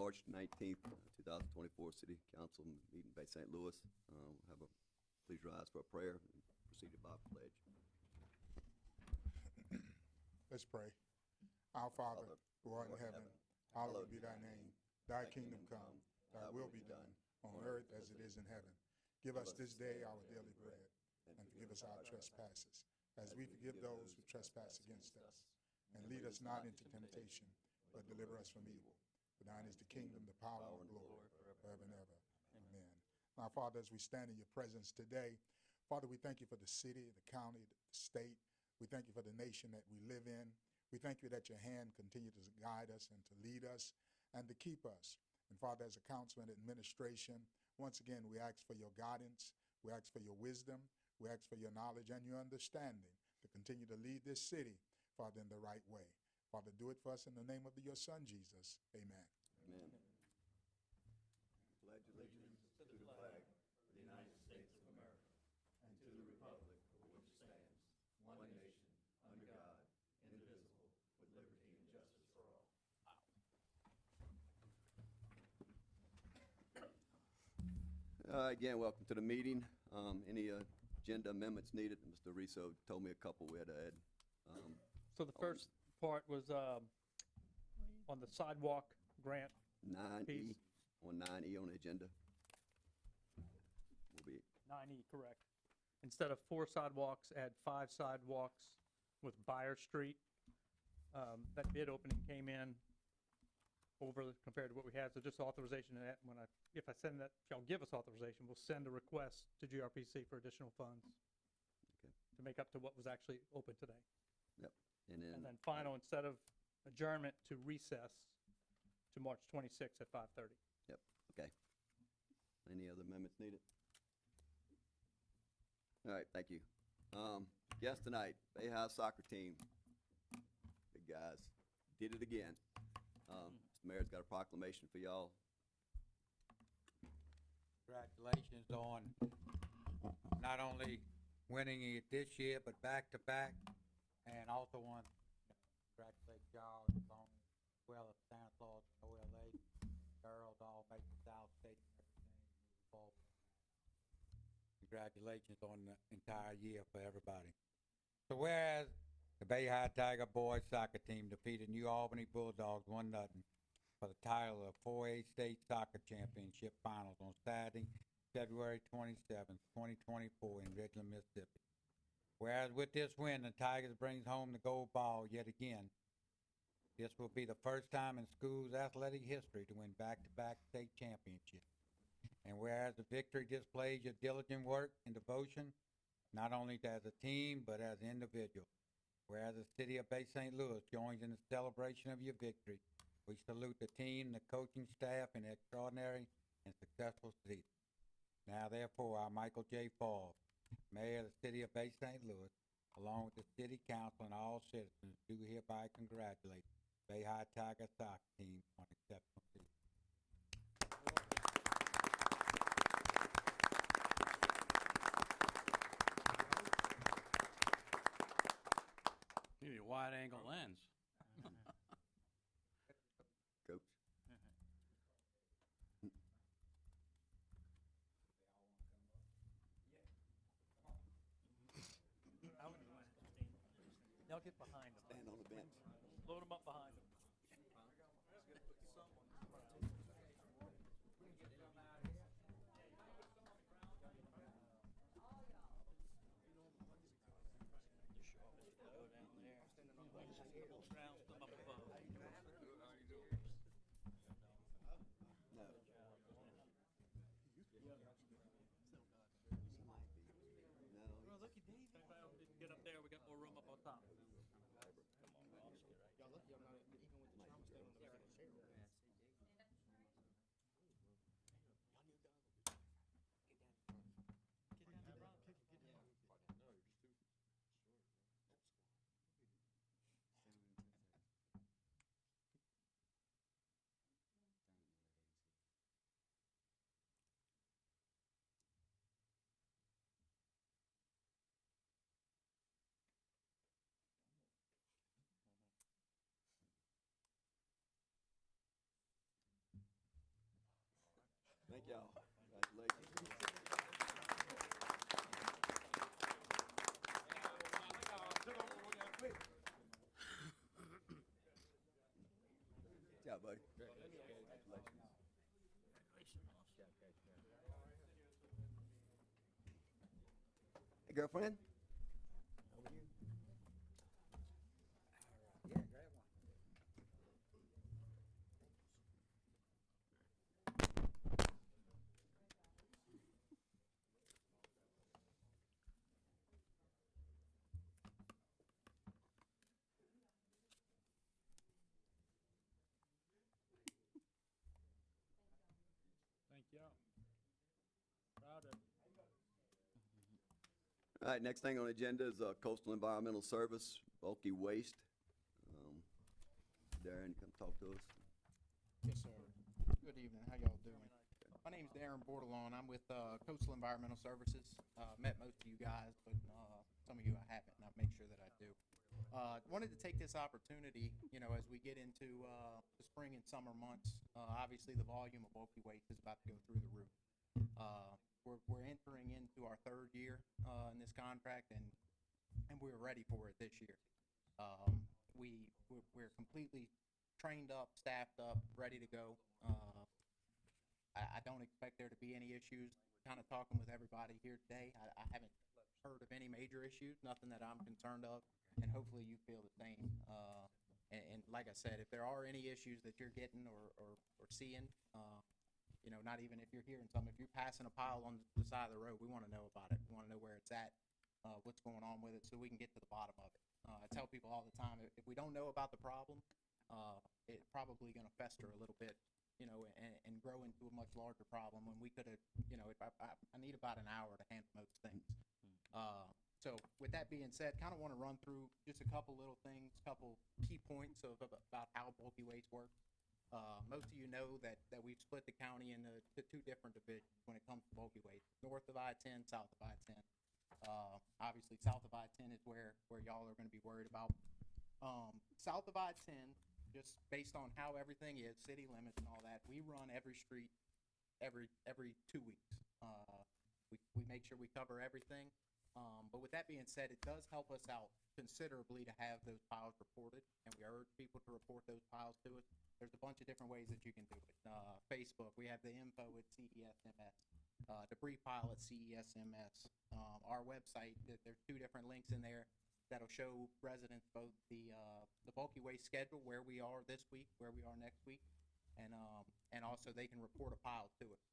March 19th, 2024 City Council meeting by St. Louis. Please rise for a prayer and proceed by pledge. Let's pray. Our Father, who art in heaven, hallowed be thy name. Thy kingdom come, thy will be done, on earth as it is in heaven. Give us this day our daily bread, and forgive us our trespasses, as we forgive those who trespass against us. And lead us not into temptation, but deliver us from evil. For thine is the kingdom, the power, and the glory, forever and ever. Amen. Now, Father, as we stand in your presence today, Father, we thank you for the city, the county, the state. We thank you for the nation that we live in. We thank you that your hand continue to guide us and to lead us and to keep us. And Father, as a council and administration, once again, we ask for your guidance. We ask for your wisdom. We ask for your knowledge and your understanding to continue to lead this city, Father, in the right way. Father, do it for us in the name of your Son, Jesus. Amen. Amen. Pledge allegiance to the flag of the United States of America and to the republic for which it stands, one nation, under God, indivisible, with liberty and justice for all. Again, welcome to the meeting. Any agenda amendments needed? Mr. Riso told me a couple we had to add. So the first part was on the sidewalk grant. 9E, Piece. on 9E on the agenda. Will be 9E, correct. Instead of 4 sidewalks, add 5 sidewalks with Buyer Street. That bid opening came in over compared to what we had, so just authorization of that. If I send that, if y'all give us authorization, we'll send a request to GRPC for additional funds. Okay. To make up to what was actually open today. Yep. And then final, instead of adjournment, to recess to March 26th at 5:30. Yep, okay. Any other amendments needed? All right, thank you. Guest tonight, Bay High soccer team. Big guys, did it again. Mr. Mayor's got a proclamation for y'all. Congratulations on not only winning it this year, but back-to-back. And also want to congratulate y'all as well as Santa Claus and OLA. Girls all make the South State and everything moving forward. Congratulations on the entire year for everybody. So whereas the Bay High Tiger boys soccer team defeated New Albany Bulldogs 1-0 for the title of 4A State Soccer Championship Finals on Saturday, February 27th, 2024 in Ridgeland, Mississippi. Whereas with this win, the Tigers brings home the gold ball yet again. This will be the first time in school's athletic history to win back-to-back state championships. And whereas the victory displays your diligent work and devotion, not only as a team, but as an individual. Whereas the city of Bay St. Louis joins in the celebration of your victory, we salute the team, the coaching staff, and the extraordinary and successful season. Now, therefore, I, Michael J. Fall, Mayor of the City of Bay St. Louis, along with the City Council and all citizens, do hereby congratulate Bay High Tiger soccer team on exceptional season. You need a wide-angle lens. Coach? Now get behind them. Stand on the bench. Load them up behind them. Get up there, we got more room up on top. Y'all lucky I'm not Thank y'all. Congratulations. Good job, buddy. Congratulations. Hey, girlfriend. Over here. Yeah, grab one. Thank y'all. Proud of you. All right, next thing on the agenda is Coastal Environmental Service, bulky waste. Darren, come talk to us. Yes, sir. Good evening. How y'all doing? My name's Darren Bordelon. I'm with Coastal Environmental Services. Met most of you guys, but some of you I haven't, and I'll make sure that I do. Wanted to take this opportunity, as we get into the spring and summer months, obviously the volume of bulky waste is about to go through the roof. We're entering into our third year in this contract, and we're ready for it this year. We're completely trained up, staffed up, ready to go. I don't expect there to be any issues. Kind of talking with everybody here today, I haven't heard of any major issues, nothing that I'm concerned of, and hopefully you feel the same. And like I said, if there are any issues that you're getting or seeing, not even if you're hearing some, if you're passing a pile on the side of the road, we want to know about it. We want to know where it's at, what's going on with it, so we can get to the bottom of it. I tell people all the time, if we don't know about the problem, it's probably going to fester a little bit, and grow into a much larger problem when we could have, I need about an hour to handle most things. So with that being said, kind of want to run through just a couple little things, couple key points about how bulky waste works. Most of you know that we've split the county into two different divisions when it comes to bulky waste, north of I-10, south of I-10. Obviously, south of I-10 is where y'all are going to be worried about. South of I-10, just based on how everything is, city limits and all that, we run every street every 2 weeks. We make sure we cover everything. But with that being said, it does help us out considerably to have those piles reported, and we urge people to report those piles to us. There's a bunch of different ways that you can do it. Facebook, we have the info at CESMS, debris pile at CESMS. Our website, there's 2 different links in there that'll show residents both the bulky waste schedule, where we are this week, where we are next week, and also they can report a pile to us.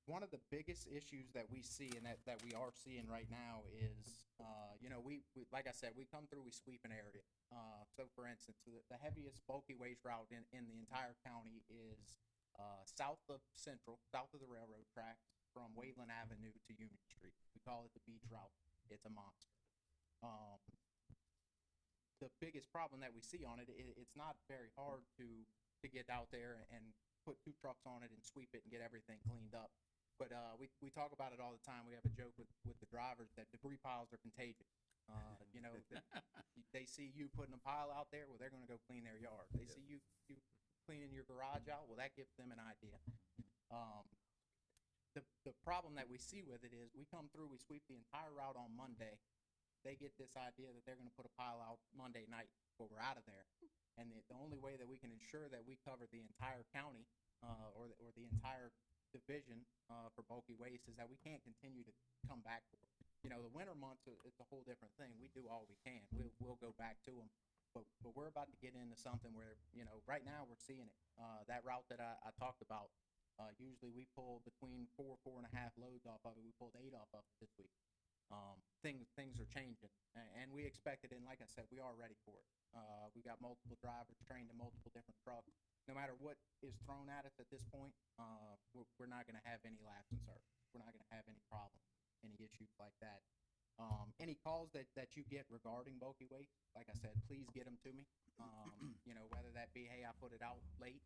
One of the biggest issues that we see and that we are seeing right now is, we like I said, we come through, we sweep an area. So for instance, the heaviest bulky waste route in the entire county is south of the railroad tracks from Wayland Avenue to Union Street. We call it the beach route. It's a monster. The biggest problem that we see on it, it's not very hard to get out there and put 2 trucks on it and sweep it and get everything cleaned up. But we talk about it all the time. We have a joke with the drivers that debris piles are contagious. They see you putting a pile out there, well, they're going to go clean their yard. They see you cleaning your garage out, well, that gives them an idea. The problem that we see with it is we come through, we sweep the entire route on Monday. They get this idea that they're going to put a pile out Monday night, but we're out of there. And the only way that we can ensure that we cover the entire county or the entire division for bulky waste is that we can't continue to come back for it. The winter months, it's a whole different thing. We do all we can. We'll go back to them. But we're about to get into something where, right now we're seeing it. That route that I talked about, usually we pull between 4.5 loads off of it. We pulled 8 off of it this week. Things are changing, and we expect it, and like I said, we are ready for it. We got multiple drivers trained in multiple different trucks. No matter what is thrown at us at this point, we're not going to have any lapse in service. We're not going to have any problems, any issues like that. Any calls that you get regarding bulky waste, like I said, please get them to me. Whether that be, hey, I put it out late,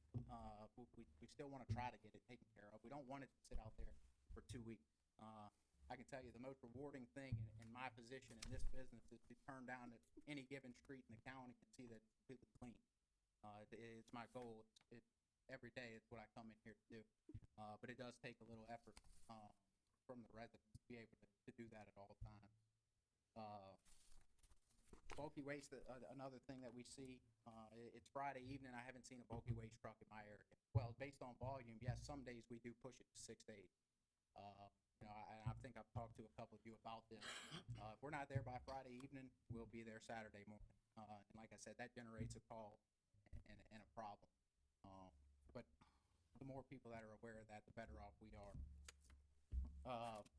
we still want to try to get it taken care of. We don't want it to sit out there for 2 weeks. I can tell you the most rewarding thing in my position in this business is to turn down any given street in the county and see that it's completely clean. It's my goal. every day. It's what I come in here to do. But it does take a little effort, from the residents to be able to do that at all times. Bulky waste, another thing that we see, it's Friday evening, I haven't seen a bulky waste truck in my area. Well, based on volume, yes, some days we do push it to 6 to 8. I think I've talked to a couple of you about this. If we're not there by Friday evening, we'll be there Saturday morning. And like I said, that generates a call and a problem. But the more people that are aware of that, the better off we are.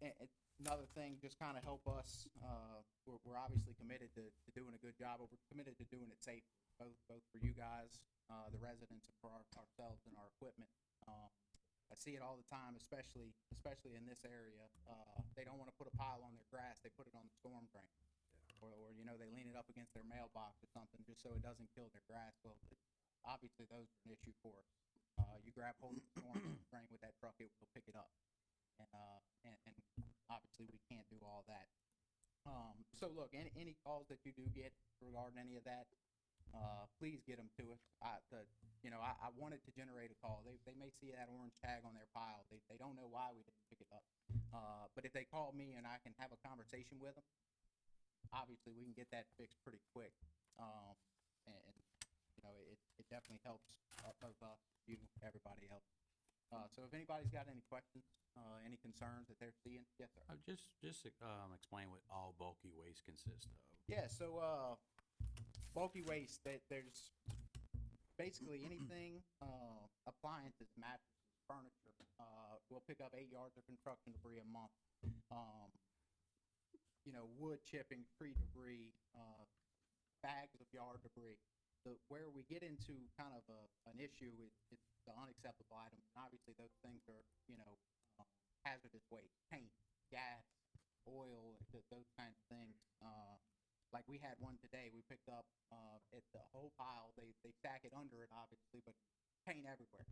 And another thing, just kind of help us, we're obviously committed to doing a good job, but we're committed to doing it safe, both for you guys, the residents, and for ourselves and our equipment. I see it all the time, especially in this area. They don't want to put a pile on their grass, they put it on the storm drain. Or they lean it up against their mailbox or something just so it doesn't kill their grass. Well, obviously those are an issue for us. You grab hold of the storm drain with that truck, it will pick it up. And obviously we can't do all that. So look, any calls that you do get regarding any of that, please get them to us. I wanted to generate a call. They may see that orange tag on their pile. They don't know why we didn't pick it up. But if they call me and I can have a conversation with them, obviously we can get that fixed pretty quick. It definitely helps both us, you, everybody else. So if anybody's got any questions, any concerns that they're seeing, yes, sir. Just explain what all bulky waste consists of. Yeah, so bulky waste, there's basically anything, appliances, mattresses, furniture. We'll pick up 8 yards of construction debris a month. Wood chipping, tree debris, bags of yard debris. Where we get into kind of an issue is the unacceptable items. And obviously those things are, hazardous waste, paint, gas, oil, those kinds of things. Like we had one today, we picked up at the whole pile. They stack it under it, obviously, but paint everywhere.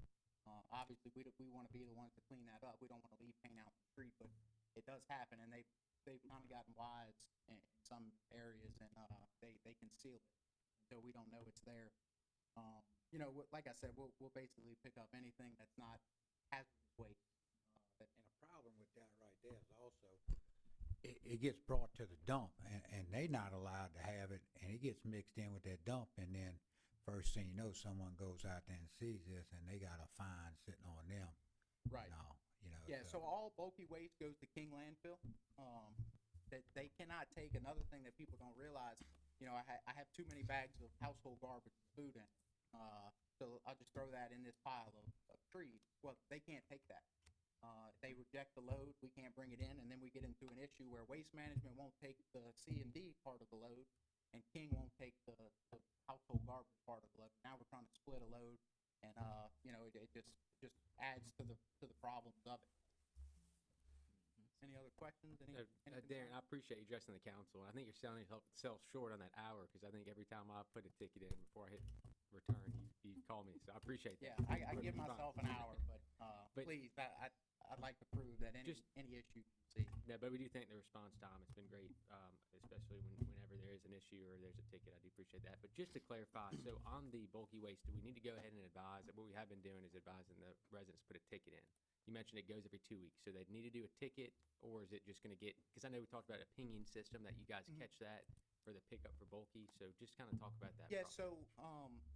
Obviously, we want to be the ones to clean that up. We don't want to leave paint out in the street, but it does happen, and they've kind of gotten wise in some areas, and they conceal it until we don't know it's there. Like I said, we'll basically pick up anything that's not hazardous waste. And a problem with that right there is also, it gets brought to the dump, and they not allowed to have it, and it gets mixed in with that dump, and then first thing you know, someone goes out there and sees this, and they got a fine sitting on them. Right. Yeah, so all bulky waste goes to King Landfill. That they cannot take. Another thing that people don't realize, I have too many bags of household garbage food in. So I'll just throw that in this pile of trees. Well, they can't take that. They reject the load. We can't bring it in, and then we get into an issue where Waste Management won't take the C&D part of the load, and King won't take the household garbage part of the load. Now we're trying to split a load, and it just adds to the problems of it. Any other questions? Any Darren, I appreciate you addressing the council. I think you're selling yourself short on that hour, because I think every time I put a ticket in before I hit return, you call me. So I appreciate that. Yeah, I give myself an hour, but please, I'd like to prove that any issue you see. No, but we do think the response time has been great, especially whenever there is an issue or there's a ticket. I do appreciate that. But just to clarify, so on the bulky waste, do we need to go ahead and advise that what we have been doing is advising the residents to put a ticket in? You mentioned it goes every 2 weeks, so they'd need to do a ticket, or is it just going to get, because I know we talked about a pinging system that you guys catch that for the pickup for bulky, so just kind of talk about that. Yeah, so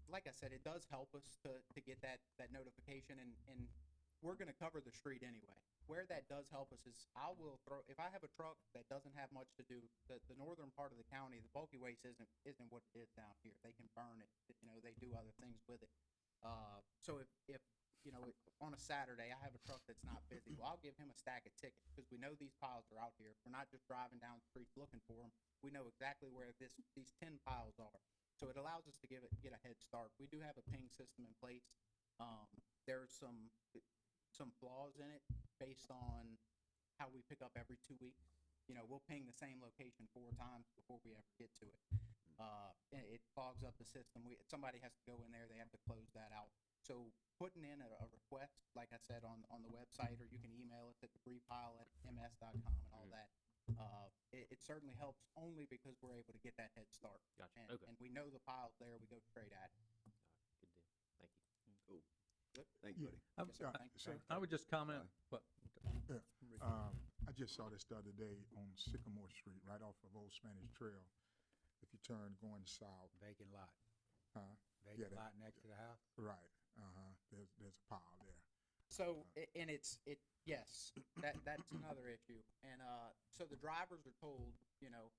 like I said, it does help us to get that notification, and we're going to cover the street anyway. Where that does help us is if I have a truck that doesn't have much to do, the northern part of the county, the bulky waste isn't what it is down here. They can burn it, they do other things with it. So if on a Saturday, I have a truck that's not busy. Well, I'll give him a stack of tickets, because we know these piles are out here. We're not just driving down the streets looking for them. We know exactly where these 10 piles are. So it allows us to get a head start. We do have a ping system in place. There's some flaws in it based on how we pick up every 2 weeks. We'll ping the same location 4 times before we ever get to it. It clogs up the system. Somebody has to go in there. They have to close that out. So putting in a request, like I said, on the website, or you can email us at debrispile@ms.com and all that. It certainly helps, only because we're able to get that head start. Gotcha. And we know the pile's there. We go straight at it. Good deal. Thank you. Cool. Good. Thank you. I Yes, sir. Thank you, sir. I would just comment, but, I just saw this the other day on Sycamore Street, right off of Old Spanish Trail. If you turn going south, Vacant lot, huh? vacant that- lot next to the house. Right, there's a pile there. So, and yes, that's another issue. And, so the drivers are told, you know,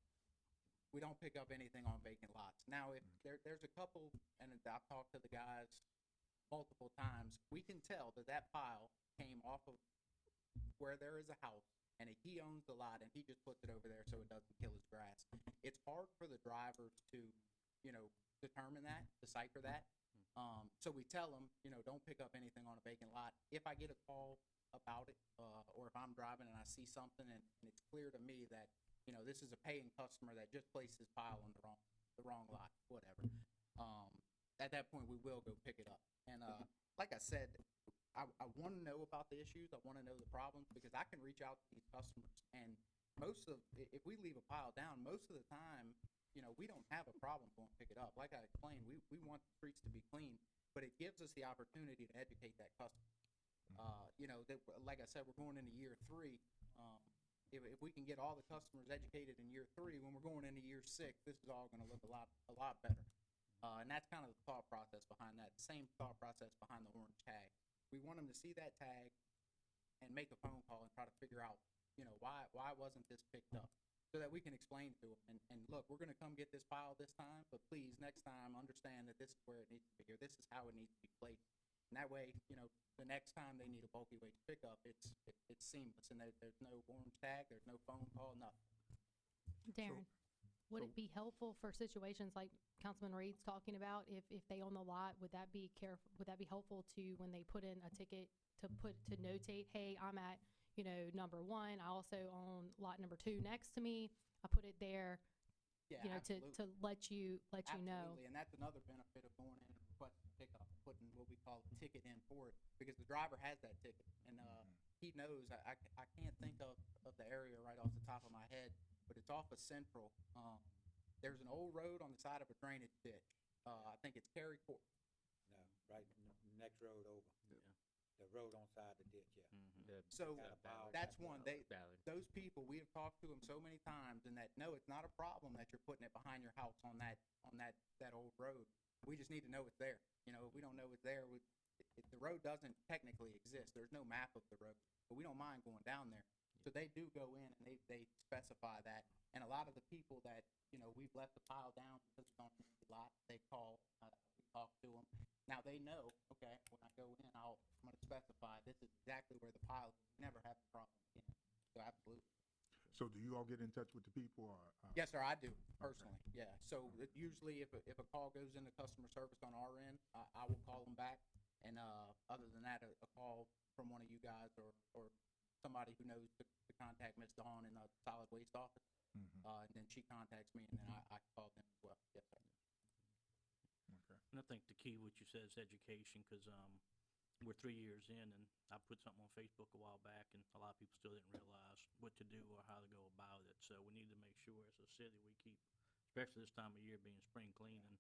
we don't pick up anything on vacant lots. Now, if there's a couple, and I've talked to the guys multiple times, we can tell that pile came off of where there is a house, and he owns the lot, and he just puts it over there so it doesn't kill his grass. It's hard for the drivers to, you know, determine that, decipher that. So we tell them, you know, don't pick up anything on a vacant lot. If I get a call about it, or if I'm driving and I see something and it's clear to me that, you know, this is a paying customer that just placed his pile on the wrong lot, whatever. At that point, we will go pick it up. And, like I said, I want to know about the issues. I want to know the problems, because I can reach out to these customers, and if we leave a pile down, most of the time, you know, we don't have a problem going to pick it up. Like I explained, we want the streets to be clean, but it gives us the opportunity to educate that customer. You know, like I said, we're going into year 3. If we can get all the customers educated in year 3, when we're going into year 6, this is all going to look a lot better. And that's kind of the thought process behind that. Same thought process behind the orange tag. We want them to see that tag and make a phone call and try to figure out, you know, why wasn't this picked up, so that we can explain to them. And look, we're going to come get this pile this time, but please, next time, understand that this is where it needs to be, or this is how it needs to be placed. And that way, you know, the next time they need a bulky waste pickup, it's seamless, and there's no orange tag, there's no phone call, nothing. Darren, would it be helpful for situations like Councilman Reed's talking about, if they own the lot, would that be helpful to, when they put in a ticket, to notate, hey, I'm at, you know, number 1, I also own lot number 2 next to me, I put it there, Yeah, you know, absolutely. to let you know. Absolutely, and that's another benefit of going in and requesting pickup, putting what we call a ticket in for it, because the driver has that ticket, and he knows. I can't think of the area right off the top of my head, but it's off of Central. There's an old road on the side of a drainage ditch. I think it's Cary Court. No, right, next road over. The road on side of the ditch, yeah. So Got a pile. that's one. Ballard. Those people, we have talked to them so many times, and that, no, it's not a problem that you're putting it behind your house on that old road. We just need to know it's there. You know, if we don't know it's there, the road doesn't technically exist. There's no map of the road, but we don't mind going down there. So they do go in and they specify that. And a lot of the people that, you know, we've left the pile down because it's on the lot, they call, we talk to them. Now they know, okay, when I go in, I'm going to specify this is exactly where the pile is. We never have a problem again. So absolutely. So do you all get in touch with the people, or? Yes, sir, I do, personally, yeah. So usually if a call goes into customer service on our end, I will call them back. And other than that, a call from one of you guys or somebody who knows to contact Ms. Dawn in the solid waste office. And then she contacts me, and then I call them as well. Yes, sir. Okay. And I think the key, what you said, is education, because we're 3 years in, and I put something on Facebook a while back, and a lot of people still didn't realize what to do or how to go about it. So we need to make sure as a city we keep, especially this time of year being spring cleaning,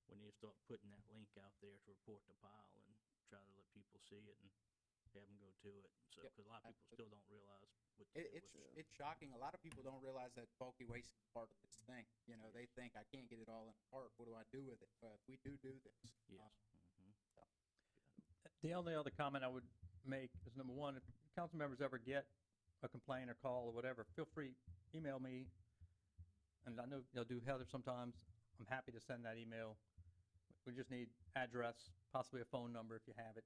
we need to start putting that link out there to report the pile and try to let people see it and have them go to it. So, Yep, because a lot of people still don't realize what to do with it. It's shocking. A lot of people don't realize that bulky waste is part of this thing. You know, they think, I can't get it all in a cart. What do I do with it? But we do this. Yes. The only other comment I would make is, number 1, if council members ever get a complaint or call or whatever, feel free, email me. And I know they'll do Heather sometimes. I'm happy to send that email. We just need address, possibly a phone number if you have it,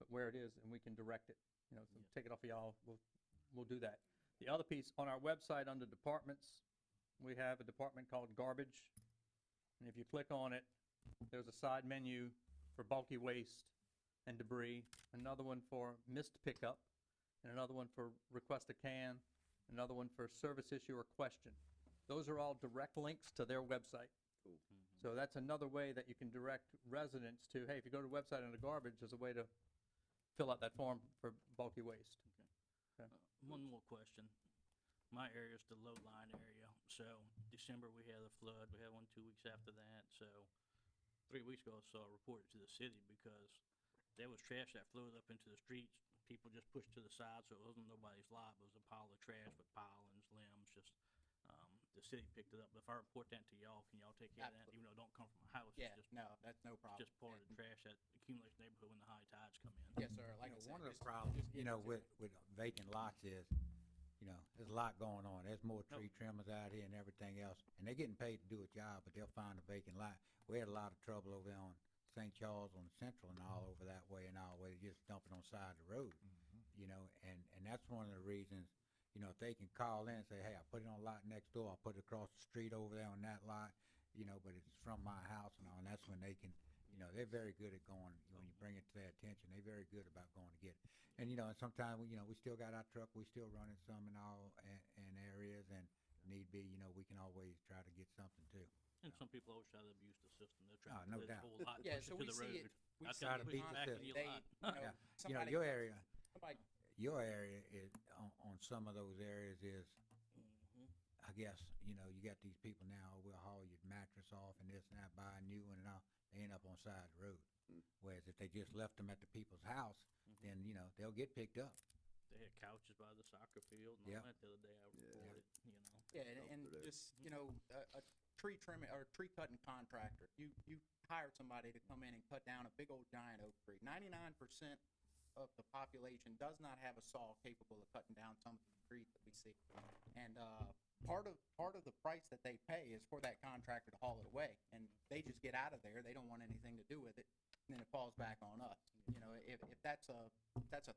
but where it is, and we can direct it. You know, so take it off of y'all. We'll do that. The other piece, on our website under departments, we have a department called garbage. And if you click on it, there's a side menu for bulky waste and debris, another one for missed pickup, and another one for request a can, another one for service issue or question. Those are all direct links to their website. Cool. So that's another way that you can direct residents to, hey, if you go to the website under garbage, there's a way to fill out that form for bulky waste. One more question. My area is the low-lying area, so December we had a flood, we had one 2 weeks after that, so 3 weeks ago I saw a report to the city because there was trash that floated up into the streets. People just pushed to the side, so it wasn't nobody's lot, but it was a pile of trash with pilings, limbs, just, the city picked it up. But if I report that to y'all, can y'all take care of that, Absolutely. even though it don't come from a house? Yeah, It's just, no, that's no problem. just part of the And- trash that accumulates in the neighborhood when the high tides come in. Yes, sir, like I said. One of the just- problems, just you get know, it to with vacant lots is, you know, there's a lot going on. There's more No. tree trimmers out here and everything else, and they're getting paid to do a job, but they'll find a vacant lot. We had a lot of trouble over there on St. Charles on Central and all over that way and all, where they just dump it on the side of the road. You know, and that's one of the reasons, you know, if they can call in and say, hey, I put it on lot next door, I put it across the street over there on that lot, you know, but it's from my house and all, and that's when they can, you know, they're very good at going, when you bring it to their attention, they're very good about going to get it. And, you know, and sometimes, you know, we still got our truck, we still running some in all, in areas, and need be, you know, we can always try to get something too. And some people always try to abuse the system. They're trying Oh, to no clear the doubt. whole lot, and Yeah, push so it to we the see road. it, we That's see gotta it push it constantly. back into your They, lot. you know, Yeah. You know, somebody your puts- area, somebody- your area is, on some of those areas is, Mhm. I guess, you know, you got these people now, we'll haul your mattress off and this and that, buy a new one and all, they end up on the side of the road. Mm. Whereas if they just left them at the people's house, Mhm. then, you know, they'll get picked up. They had couches by the soccer field and Yep. all that the other day. I Yeah. reported, you know. Yeah, Dumpster and there. just, you know, a tree trimming or tree cutting contractor, you hired somebody to come in and cut down a big old giant oak tree. 99% of the population does not have a saw capable of cutting down some of the trees that we see. And, part of the price that they pay is for that contractor to haul it away, and they just get out of there, they don't want anything to do with it, and then it falls back on us. You know, if that's a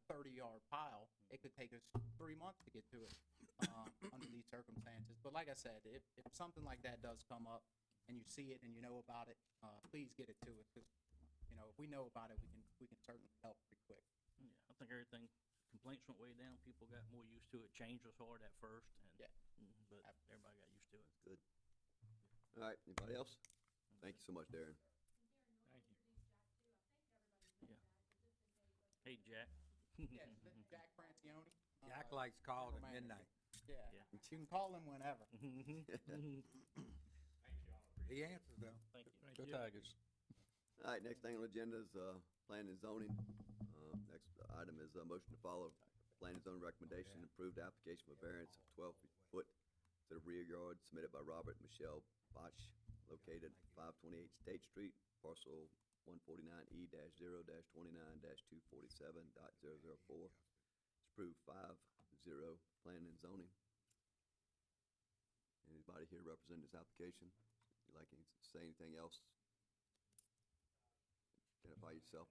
30-yard pile, it could take us 3 months to get to it, under these circumstances. But like I said, if something like that does come up, and you see it and you know about it, please get it to us, because, you know, if we know about it, we can certainly help pretty quick. Yeah, I think everything, complaints went way down. People got more used to it. Change was hard at first, and Yeah. But everybody got used to it. Good. All right, anybody else? Thank you so much, Darren. Thank you. Hey, Jack. Yeah, this is Jack Francione. Jack likes calls at manager. midnight. Yeah, Yeah. you can call him whenever. He answers though. Thank you. Go Tigers. All right, next thing on the agenda is, planning and zoning. Next item is a motion to follow planning and zoning recommendation, approved application for variance of 12 foot to the rear yard submitted by Robert and Michelle Botch, located 528 State Street, parcel 149E-0-29-247.004. It's approved 5-0, planning and zoning. Anybody here representing this application? You like to say anything else? Identify yourself,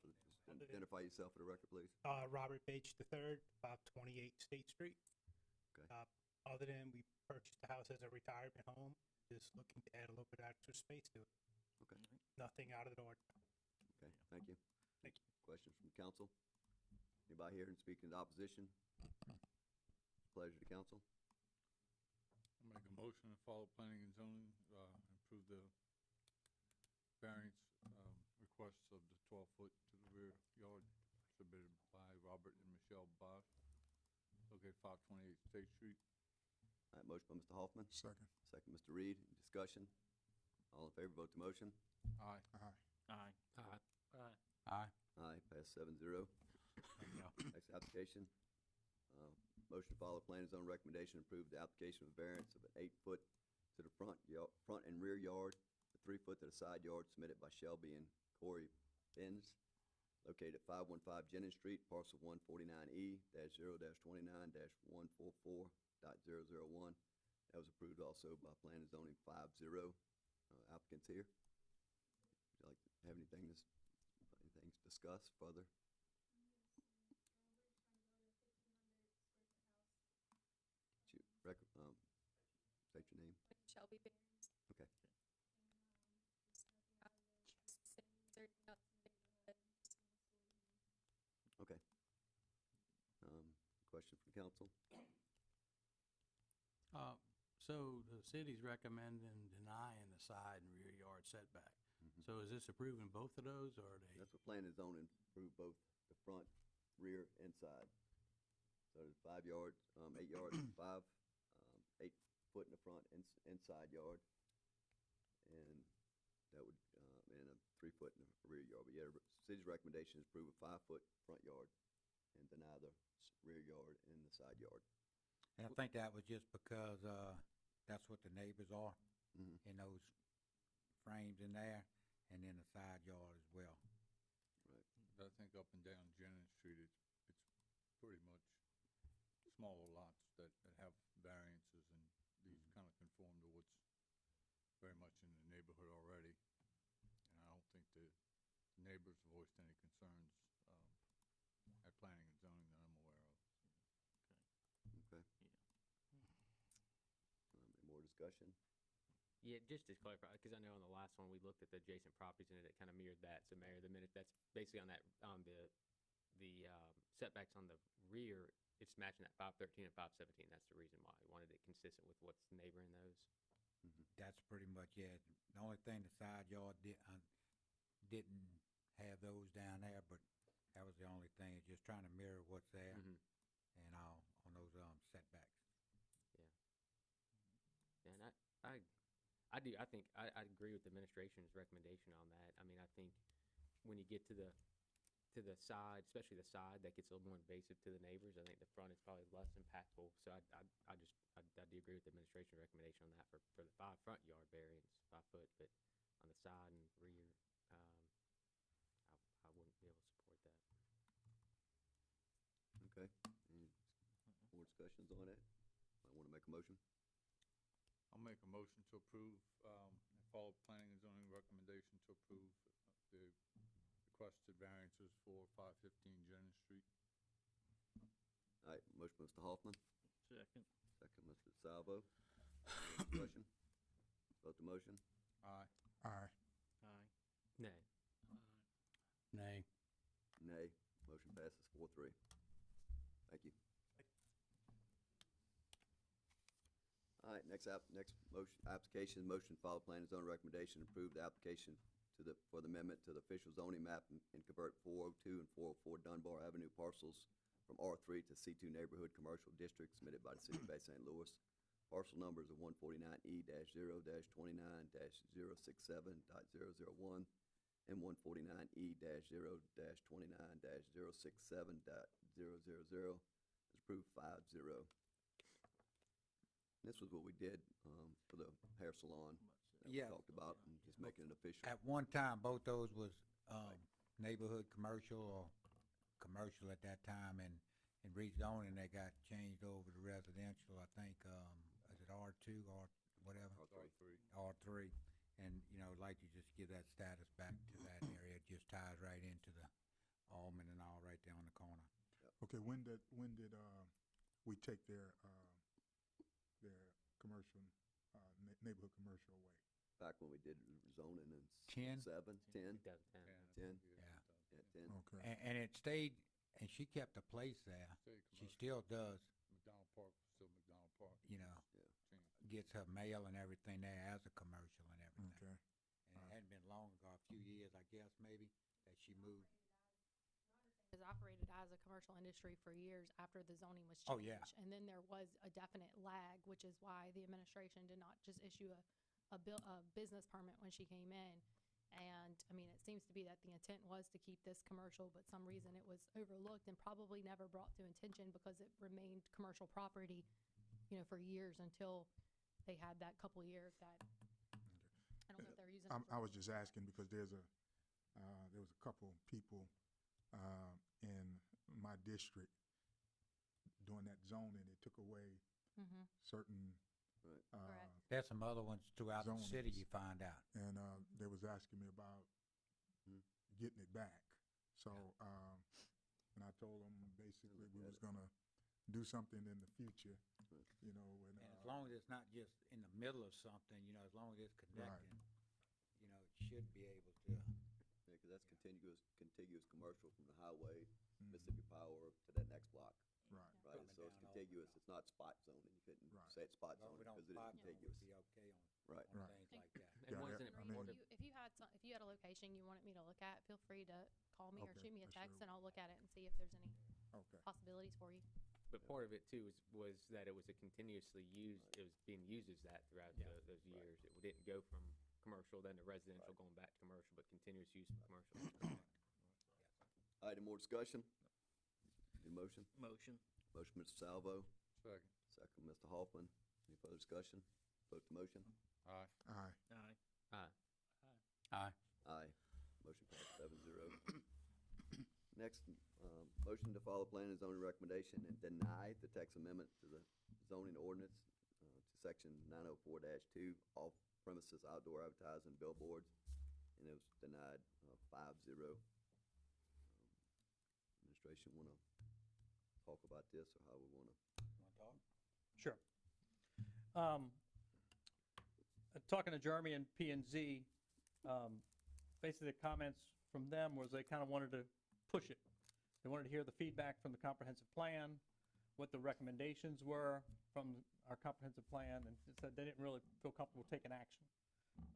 identify yourself for the record, please. Robert Bates III, 528 State Street. Okay. Other than we purchased the house as a retirement home, just looking to add a little bit of extra space to it. Okay. Nothing out of the ordinary. Okay, thank you. Thank you. Questions from council? Anybody here and speaking in opposition? Pleasure to council. I'll make a motion to follow planning and zoning, improve the variance, requests of the 12-foot to the rear yard submitted by Robert and Michelle Bosch, located 528 State Street. All right, motion by Mr. Hoffman, Second. second Mr. Reed. Discussion? All in favor, vote to motion. Aye. Aye. Aye. Aye. Aye. Aye, pass 7-0. Yeah. Next application. Motion to follow plan and zone recommendation, approve the application of variance of an 8-foot to the front and rear yard, a 3-foot to the side yard submitted by Shelby and Corey Benz, located at 515 Jennings Street, parcel 149E-0-29-144.001. That was approved also by plan and zoning 5-0. Applicants here. Would you like to have anything to discuss further? State your name. Shelby Barnes. Okay. Okay. Question from council? So the city's recommending denying the side and rear yard setback. Mhm. So is this approving both of those, or are they? That's what plan and zoning approve, both the front, rear, and side. So there's 5 yards, 8 yards, 8 foot in the front and side yard. And that would, and a 3 foot in the rear yard. But yeah, the city's recommendation is approve a 5 foot front yard and deny the rear yard and the side yard. And I think that was just because, that's what the neighbors are, Mhm. in those frames in there, and then the side yard as well. I think up and down Jennings Street, it's pretty much smaller lots that have variances, and these kind of conform to what's very much in the neighborhood already. And I don't think the neighbors voiced any concerns, at planning and zoning that I'm aware of. Okay. Yeah. Any more discussion? Yeah, just to clarify, because I know on the last one, we looked at the adjacent properties and it kind of mirrored that. So Mayor, the minute, that's basically on that, setbacks on the rear, it's matching that 513 and 517. That's the reason why. We wanted it consistent with what's neighboring those. That's pretty much it. The only thing the side yard didn't have those down there, but that was the only thing, it's just trying to mirror what's there Mhm. and all on those, setbacks. Yeah, and I think, I agree with the administration's recommendation on that. I mean, I think when you get to the side, especially the side, that gets a little more invasive to the neighbors. I think the front is probably less impactful. So I do agree with the administration's recommendation on that for the 5 front yard variance, 5 foot, but on the side and rear, I wouldn't be able to support that. Okay. Any more discussions on that? I want to make a motion. I'll make a motion to approve, and follow planning and zoning recommendation to approve the requested variances for 515 Jennings Street. All right, motion by Mr. Hoffman, Second. second Mr. Salvo. Any discussion? Vote the motion. Aye. Aye. Aye. Nay. Nay. Nay. Motion passes 4-3. Thank you. All right, next motion, application, motion, follow plan and zone recommendation, approve the application for the amendment to the official zoning map and convert 402 and 404 Dunbar Avenue parcels from R3 to C2 Neighborhood Commercial District submitted by the City of Bay St. Louis. Parcel numbers are 149E-0-29.067.001 and 149E-0-29.067.000. Is approved 5-0. This was what we did for the hair salon that we Yeah. talked about, and just making it official. At one time, both those was, neighborhood commercial or commercial at that time, and rezoning, they got changed over to residential, I think, is it R2 or whatever? R3. R3, and, like to just give that status back to that area, it just ties right into the Almond and all right there on the corner. Okay, when did we take their commercial, neighborhood commercial away? Back when we did zoning in 10? 10, 2010. 10. Yeah. Yeah, 10. Okay. And it stayed, and she kept the place there. Say She commercial. still does, McDonald Park, still McDonald Park. Change. gets her mail and everything there as a commercial and everything. Okay. And it hadn't been long ago, a few years, I guess, maybe, that she moved. It was operated as a commercial industry for years after the zoning was changed. Oh, yeah. And then there was a definite lag, which is why the administration did not just issue a business permit when she came in. And, I mean, it seems to be that the intent was to keep this commercial, but some reason it was overlooked and probably never brought to attention because it remained commercial property, for years until they had that couple years that, I don't know if they're using. it I for- was just asking because there was a couple people in my district doing that zoning. It took away Mhm. certain, Right. Correct. There's some other ones throughout the city Zonings. you find out. and they was asking me about Hmm. getting it back. So, and I told them basically we was gonna do something in the future, Right. and And as long as it's not just in the middle of something, as long as it's connecting, it should be able to. Yeah, because that's contiguous commercial from the highway, Mhm. Mississippi Power to that next block, Right. right? Coming So it's down all contiguous, it's not spot zoning. You couldn't Right. say it's spot As long as zoning we don't because it spot is zone, contiguous. we'd be okay Right. on Right. things like that. And Yeah, wasn't I it mean- part of, If you had a location you wanted me to look at, feel free to call me or Okay, shoot me a I text sure and I'll look at it and see if there's any Okay. possibilities for you. but part of it too was that it was a continuously used, it was being used as that throughout Yeah. those years. It didn't go from commercial than the residential going back to commercial, but continuous use for commercial. That's correct. All right, any more discussion? Need a motion? Motion. Motion, Mr. Salvo, Second. second, Mr. Hoffman. Any further discussion? Vote the motion. Aye. Aye. Aye. Aye. Aye. Aye. Motion passed 7-0. Next, motion to follow planning and zoning recommendation and deny the text amendment to the zoning ordinance to section 904-2, off premises outdoor advertising billboards, and it was denied 5-0. Administration wanna talk about this, or how we wanna? Sure. Talking to Jeremy and P and Z, basically the comments from them was they kind of wanted to push it. They wanted to hear the feedback from the comprehensive plan, what the recommendations were from our comprehensive plan, and said they didn't really feel comfortable taking action.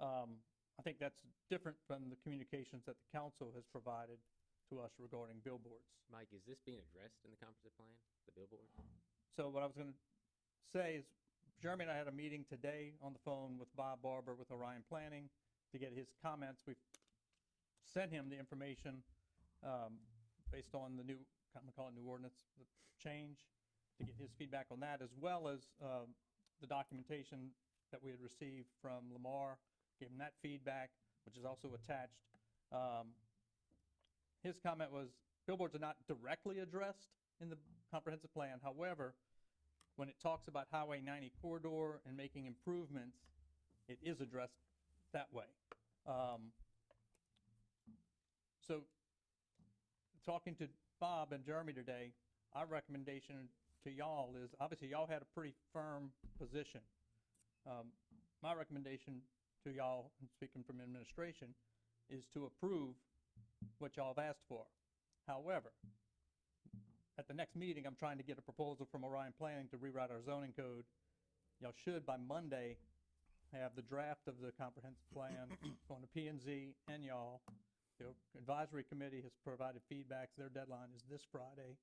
I think that's different from the communications that the council has provided to us regarding billboards. Mike, is this being addressed in the comprehensive plan, the billboard? So what I was gonna say is, Jeremy and I had a meeting today on the phone with Bob Barber with Orion Planning to get his comments. We've sent him the information, based on the new, I'm gonna call it new ordinance, the change, to get his feedback on that, as well as, the documentation that we had received from Lamar, gave him that feedback, which is also attached. His comment was, billboards are not directly addressed in the comprehensive plan. However, when it talks about Highway 90 corridor and making improvements, it is addressed that way. So, talking to Bob and Jeremy today, our recommendation to y'all is, obviously y'all had a pretty firm position. My recommendation to y'all, and speaking from administration, is to approve what y'all have asked for. However, at the next meeting, I'm trying to get a proposal from Orion Planning to rewrite our zoning code. Y'all should, by Monday, have the draft of the comprehensive plan going to P and Z and y'all. The advisory committee has provided feedbacks. Their deadline is this Friday.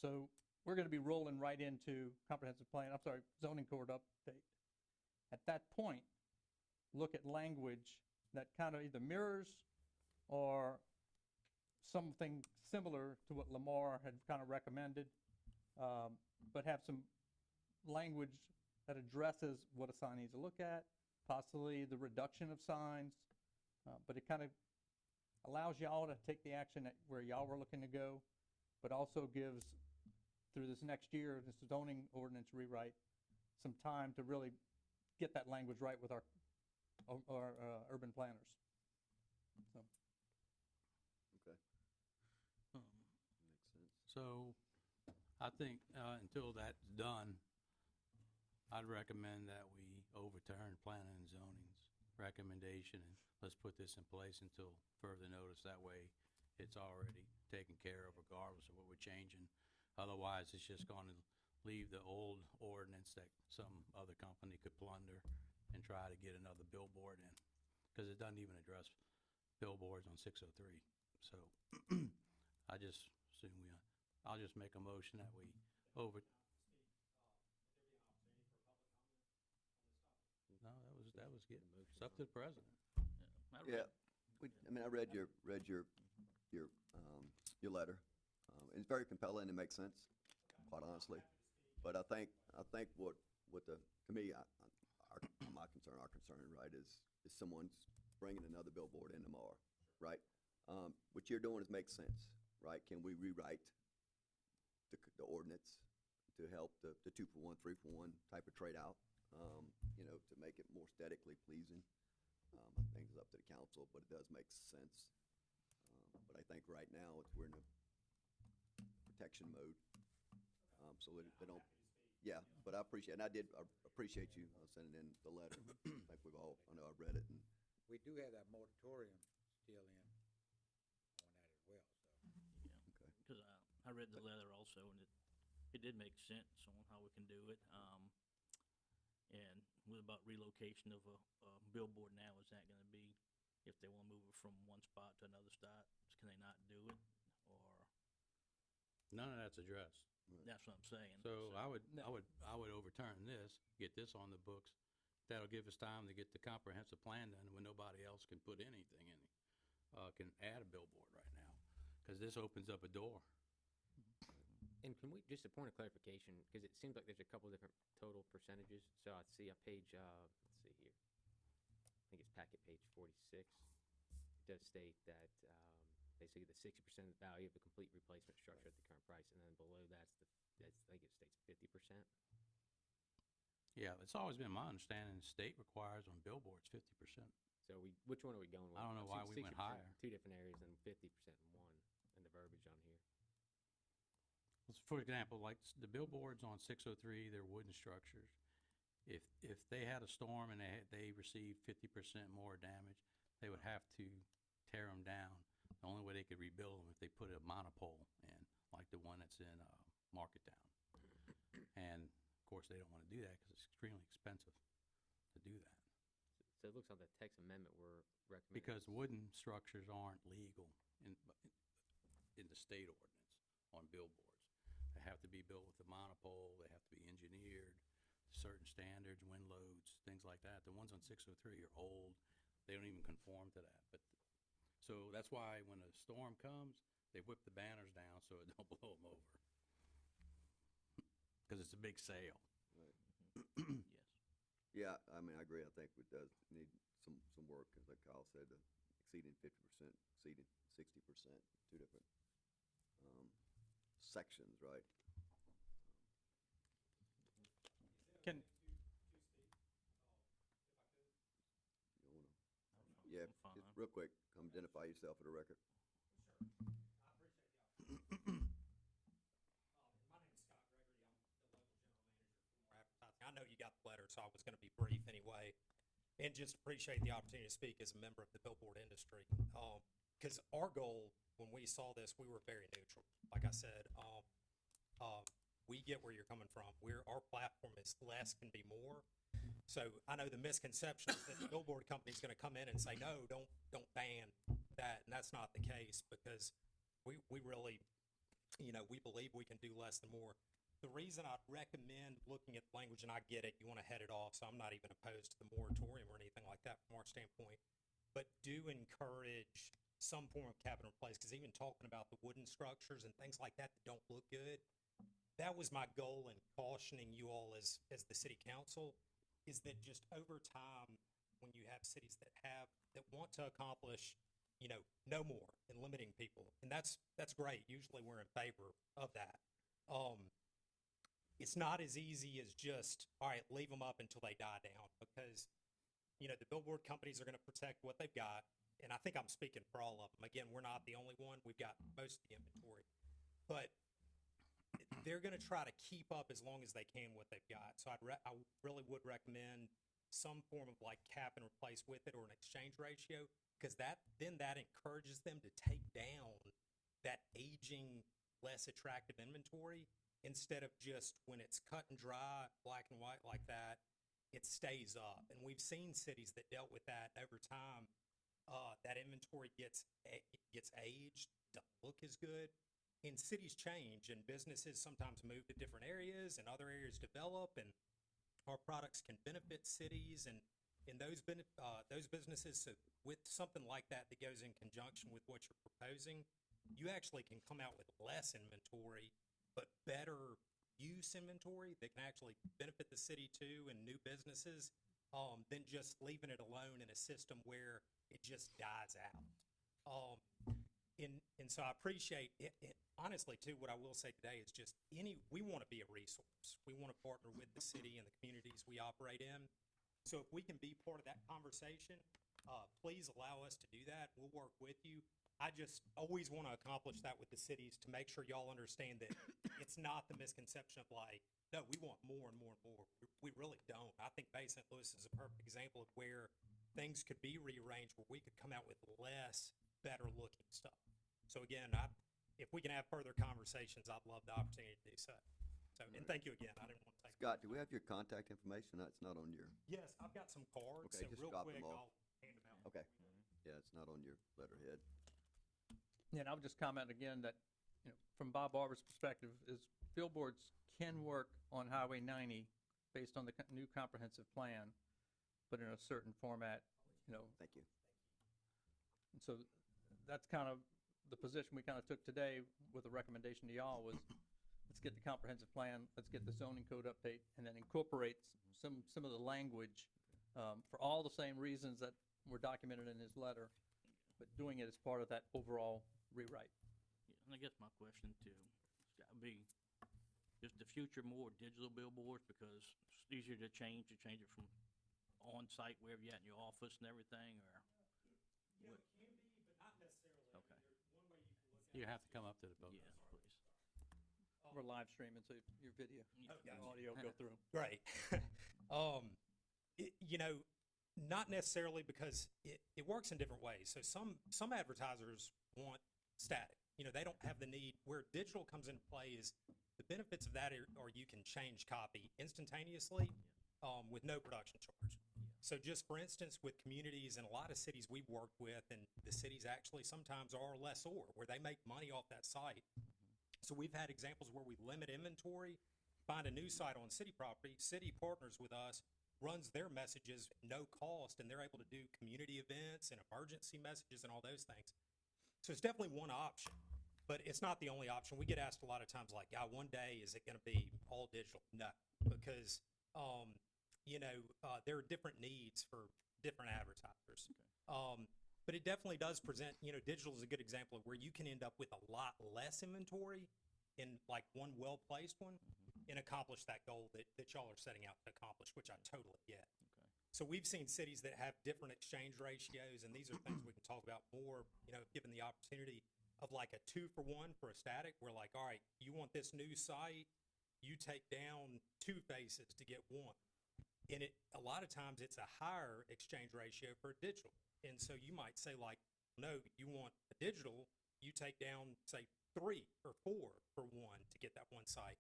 So we're gonna be rolling right into comprehensive plan, zoning code update. At that point, look at language that kind of either mirrors or something similar to what Lamar had kind of recommended, but have some language that addresses what a sign needs to look at, possibly the reduction of signs, but it kind of allows y'all to take the action that where y'all were looking to go, but also gives, through this next year, this zoning ordinance rewrite, some time to really get that language right with our urban planners. So. Okay, Um, makes sense. So, I think, until that's done, I'd recommend that we overturn planning and zoning's recommendation, and let's put this in place until further notice. That way, it's already taken care of regardless of what we're changing. Otherwise, it's just gonna leave the old ordinance that some other company could plunder and try to get another billboard in, because it doesn't even address billboards on 603. So, I just assume I'll just make a motion that we No, that was good. It's up to the president. Yeah, I read your letter. And it's very compelling, it makes sense, quite honestly. But I think what to me, our concern, right, is someone's bringing another billboard in tomorrow, right? What you're doing is makes sense, right? Can we rewrite the ordinance to help the 2-for-1, 3-for-1 type of trade out, to make it more aesthetically pleasing? I think it's up to the council, but it does make sense. But I think right now, we're in a protection mode, so they don't, yeah, but I appreciate, and I appreciate you sending in the letter. I think I know I've read it, and We do have that moratorium still in on that as well, so. okay. Because I read the letter also, and it did make sense on how we can do it. And what about relocation of a billboard now? Is that gonna be, if they wanna move it from one spot to another spot, can they not do it? Or, None of that's addressed. that's what I'm saying. So I would overturn this, get this on the books, That'll give us time to get the comprehensive plan done when nobody else can put anything in, can add a billboard right now. Cause this opens up a door. And can we, just a point of clarification, because it seems like there's a couple different total percentages. So I see on page, let's see here. I think it's packet page 46. It does state that, basically the 60% of the value of the complete replacement structure at the current price, and then below that's I think it states 50%. Yeah, it's always been my understanding the state requires on billboards 50%. So which one are we going with? I don't know why we went 60% higher. in 2 different areas and 50% in one, in the verbiage on here. For example, like the billboards on 603, they're wooden structures. If they had a storm and they received 50% more damage, they would have to tear them down. The only way they could rebuild them if they put a monopole in, like the one that's in Marketown. And of course, they don't want to do that because it's extremely expensive to do that. So it looks like the text amendment we're recommending. Because wooden structures aren't legal in the state ordinance on billboards. They have to be built with a monopole, they have to be engineered, certain standards, wind loads, things like that. The ones on 603 are old, they don't even conform to that. But so that's why when a storm comes, they whip the banners down so it don't blow them over. Because it's a big sale. Yes. Yeah, I mean, I agree. I think it does need some work, as like Kyle said, exceeding 50%, exceeding 60%, two different sections, right? Can, You wanna, yeah, Fine. just real quick, come identify yourself for the record. I know you got the letter, so I was gonna be brief anyway. And just appreciate the opportunity to speak as a member of the billboard industry. Cause our goal, when we saw this, we were very neutral. Like I said, we get where you're coming from. Our platform is less can be more. So I know the misconception is that the billboard company's gonna come in and say, no, don't ban that. And that's not the case, because we really, we believe we can do less than more. The reason I'd recommend looking at the language, and I get it, you want to head it off, so I'm not even opposed to the moratorium or anything like that from our standpoint, but do encourage some form of cap and replace, because even talking about the wooden structures and things like that don't look good, that was my goal in cautioning you all as the city council, is that just over time, when you have cities that want to accomplish, no more and limiting people, and that's great. Usually we're in favor of that. It's not as easy as just, all right, leave them up until they die down, because, the billboard companies are going to protect what they've got. And I think I'm speaking for all of them. Again, we're not the only one. We've got most of the inventory, but they're going to try to keep up as long as they can what they've got. So I really would recommend some form of like cap and replace with it, or an exchange ratio, because that encourages them to take down that aging, less attractive inventory, instead of just when it's cut and dry, black and white like that, it stays up. And we've seen cities that dealt with that over time. That inventory gets aged, doesn't look as good. And cities change, and businesses sometimes move to different areas, and other areas develop, and our products can benefit cities and those businesses. So with something like that goes in conjunction with what you're proposing, you actually can come out with less inventory, but better use inventory that can actually benefit the city too, and new businesses, than just leaving it alone in a system where it just dies out. And so I appreciate it. Honestly too, what I will say today is just we want to be a resource. We want to partner with the city and the communities we operate in. So if we can be part of that conversation, please allow us to do that. We'll work with you. I just always want to accomplish that with the cities, to make sure y'all understand that it's not the misconception of like, no, we want more and more and more. We really don't. I think Bay St. Louis is a perfect example of where things could be rearranged, where we could come out with less, better looking stuff. So again, if we can have further conversations, I'd love the opportunity to do so. And thank you again. I didn't want to take. Scott, do we have your contact information? That's not on your. Yes, I've got some cards. Okay, So just real drop quick, them off. I'll hand them out. Okay. Yeah, it's not on your letterhead. and I would just comment again that, from Bob Barber's perspective, is billboards can work on Highway 90 based on the new comprehensive plan. but in a certain format, you know. Thank you. And so that's kind of the position we kind of took today with a recommendation to y'all was, let's get the comprehensive plan, let's get the zoning code update, and then incorporate some of the language, for all the same reasons that were documented in his letter, but doing it as part of that overall rewrite. Yeah, and I guess my question too, it's gotta be, is the future more digital billboards because it's easier to change it from on-site wherever you're at in your office and everything, or? You know, it can be, but not necessarily. I mean, Okay. there's one way you can look at You it. have to come up to the podium. Yes, please. We're live streaming, so your video, Oh, your gotcha. audio go through. Great. You know, not necessarily because it works in different ways. So some advertisers want static. You know, they don't have the need. Where digital comes into play is the benefits of that are you can change copy instantaneously with no production charge. So just for instance, with communities in a lot of cities we've worked with, and the cities actually sometimes are lessor, where they make money off that site. So we've had examples where we limit inventory, find a new site on city property, city partners with us, runs their messages at no cost, and they're able to do community events and emergency messages and all those things. So it's definitely one option, but it's not the only option. We get asked a lot of times like, yeah, one day, is it gonna be all digital? No, because, you know, there are different needs for different advertisers. But it definitely does present, you know, digital is a good example of where you can end up with a lot less inventory in like one well-placed one and accomplish that goal that y'all are setting out to accomplish, which I totally get. So we've seen cities that have different exchange ratios, and these are things we can talk about more, you know, given the opportunity of like a 2-for-1 for a static. We're like, all right, you want this new site, you take down 2 faces to get 1. And a lot of times it's a higher exchange ratio for a digital. And so you might say like, no, you want a digital, you take down, say, 3 or 4 for 1 to get that one site.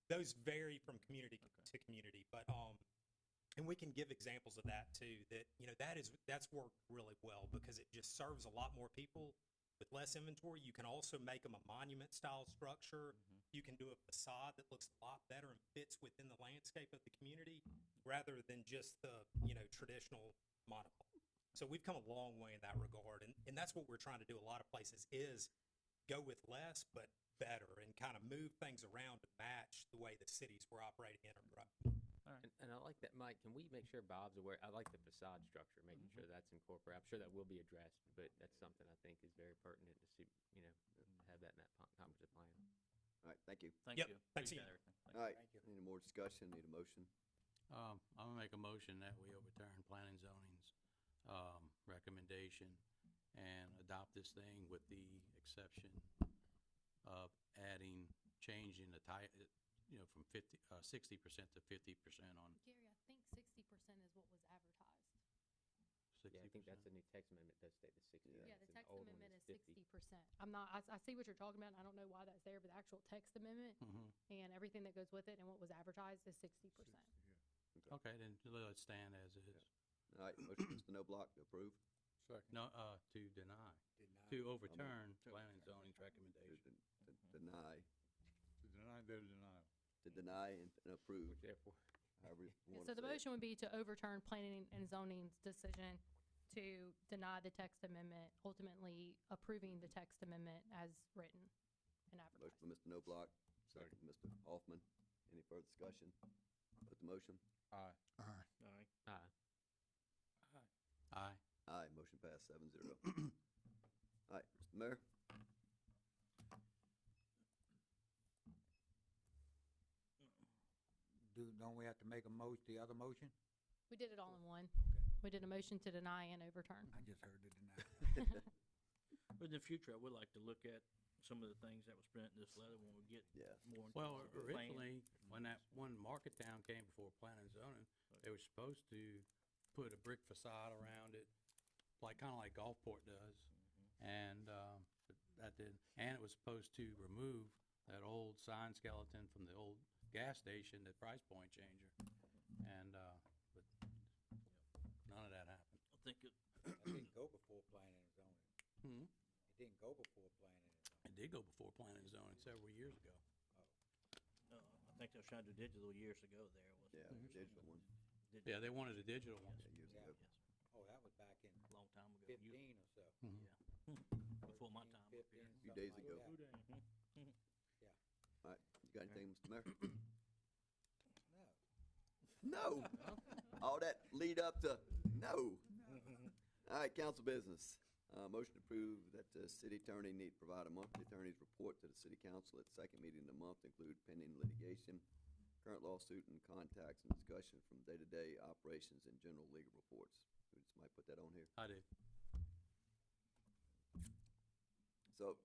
Those vary from community to community, but, and we can give examples of that too, that, you know, that's worked really well because it just serves a lot more people with less inventory. You can also make them a monument style structure. You can do a facade that looks a lot better and fits within the landscape of the community rather than just the, you know, traditional monopole. So we've come a long way in that regard, and that's what we're trying to do a lot of places is go with less but better and kind of move things around to match the way the cities we're operating in are growing. And I like that, Mike. Can we make sure Bob's aware? I like the facade structure, making sure that's incorporated. I'm sure that will be addressed, but that's something I think is very pertinent to see, you know, have that in that comprehensive plan. All right, thank you. Thank Yep, you. thanks Appreciate again. everything. All right, any more discussion, need a motion? I'm gonna make a motion that we overturn planning and zoning's, recommendation and adopt this thing with the exception of changing the you know, from 60% to 50% on Gary, I think 60% is what was advertised. 60%. Yeah, I think that's a new text amendment does state the 60. Yeah, the and text old one amendment is 50. 60%. I see what you're talking about, and I don't know why that's there, but the actual text amendment and everything that goes with it and what was advertised is 60%. Okay, then let it stand as is. All right, motion, Mr. Noblock, to approve. Second. No, to deny, to overturn planning and zoning's recommendation. To deny, To deny their denial. to deny and approve, Which therefore, however you Yeah, want so to the say it. motion would be to overturn planning and zoning's decision to deny the text amendment, ultimately approving the text amendment as written and Motion advertised. by Mr. Noblock, second by Mr. Hoffman. Any further discussion? Put the motion. Aye. Aye. All right. Aye. Aye, motion passed 7-0. All right, Mr. Mayor? Don't we have to make the other motion? We did it all in one. We did a motion to deny and overturn. I just heard the deny. But in the future, I would like to look at some of the things that was presented in this letter when we get Yeah. more into Well, the plan. originally, when Market Town came before planning and zoning, they were supposed to put a brick facade around it, kinda like Gulfport does. And, but that didn't, and it was supposed to remove that old sign skeleton from the old gas station, the price point changer. And, but none of that happened. I think it, That didn't go before planning and zoning. Hmm? It didn't go before planning and zoning. It did go before planning and zoning several years ago. I think they were trying to do digital years ago there. Yeah, the digital one. Yeah, they wanted a digital one. years Yeah. ago. Oh, that was back in A long time ago. 15 or so. Before my time up here. 15, A few something days like ago. that. All right, you got anything, Mr. Mayor? No. No. All that lead up to no. All right, council business. Motion to approve that the city attorney need to provide a monthly attorney's report to the city council at the second meeting of the month, include pending litigation, current lawsuit, and contacts and discussion from day-to-day operations and general legal reports. We just might put that on here. I do. So,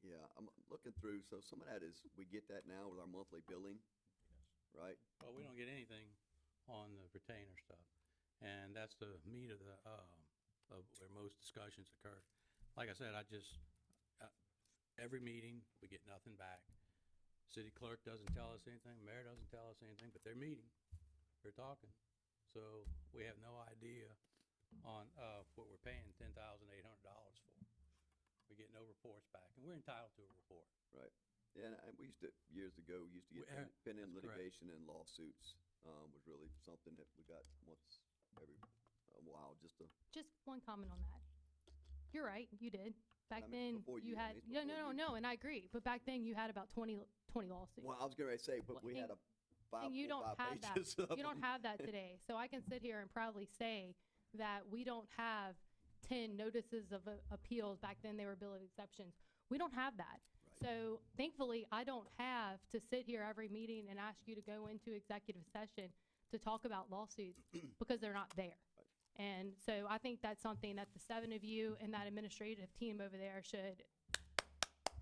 yeah, I'm looking through, so some of that is, we get that now with our monthly billing, right? Well, we don't get anything on the retainer stuff, and that's the meat of where most discussions occur. Like I said, every meeting, we get nothing back. City clerk doesn't tell us anything, mayor doesn't tell us anything, but they're meeting, they're talking. So we have no idea on, what we're paying $10,800 for. We get no reports back, and we're entitled to a report. Right. Yeah, and we used to, years ago, we used to get pending that's correct. litigation and lawsuits, was really something that we got once every while, just to. Just one comment on that. You're right, you did. Back I mean, then, before you you, I had, mean, no, before you. and I agree, but back then you had about 20 lawsuits. Well, I was gonna say, but we had a And you don't have that. pages of You don't them. have that today. So I can sit here and proudly say that we don't have 10 notices of appeals. Back then, they were bill of exceptions. We don't have that. Right. So thankfully, I don't have to sit here every meeting and ask you to go into executive session to talk about lawsuits because they're not there. And so I think that's something that the 7 of you and that administrative team over there should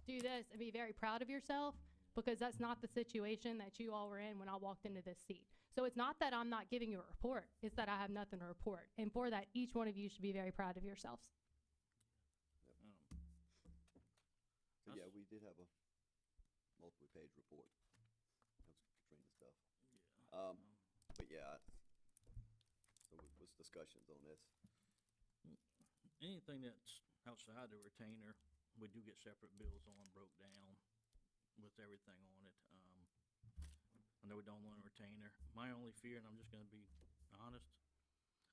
do this and be very proud of yourself, because that's not the situation that you all were in when I walked into this seat. So it's not that I'm not giving you a report, it's that I have nothing to report. And for that, each one of you should be very proud of yourselves. So, yeah, we did have a multiple page report. That's Katrina stuff. But yeah, so was discussions on this. Anything that's outside the retainer, we do get separate bills on, broke down with everything on it. I know we don't want a retainer. My only fear, and I'm just gonna be honest,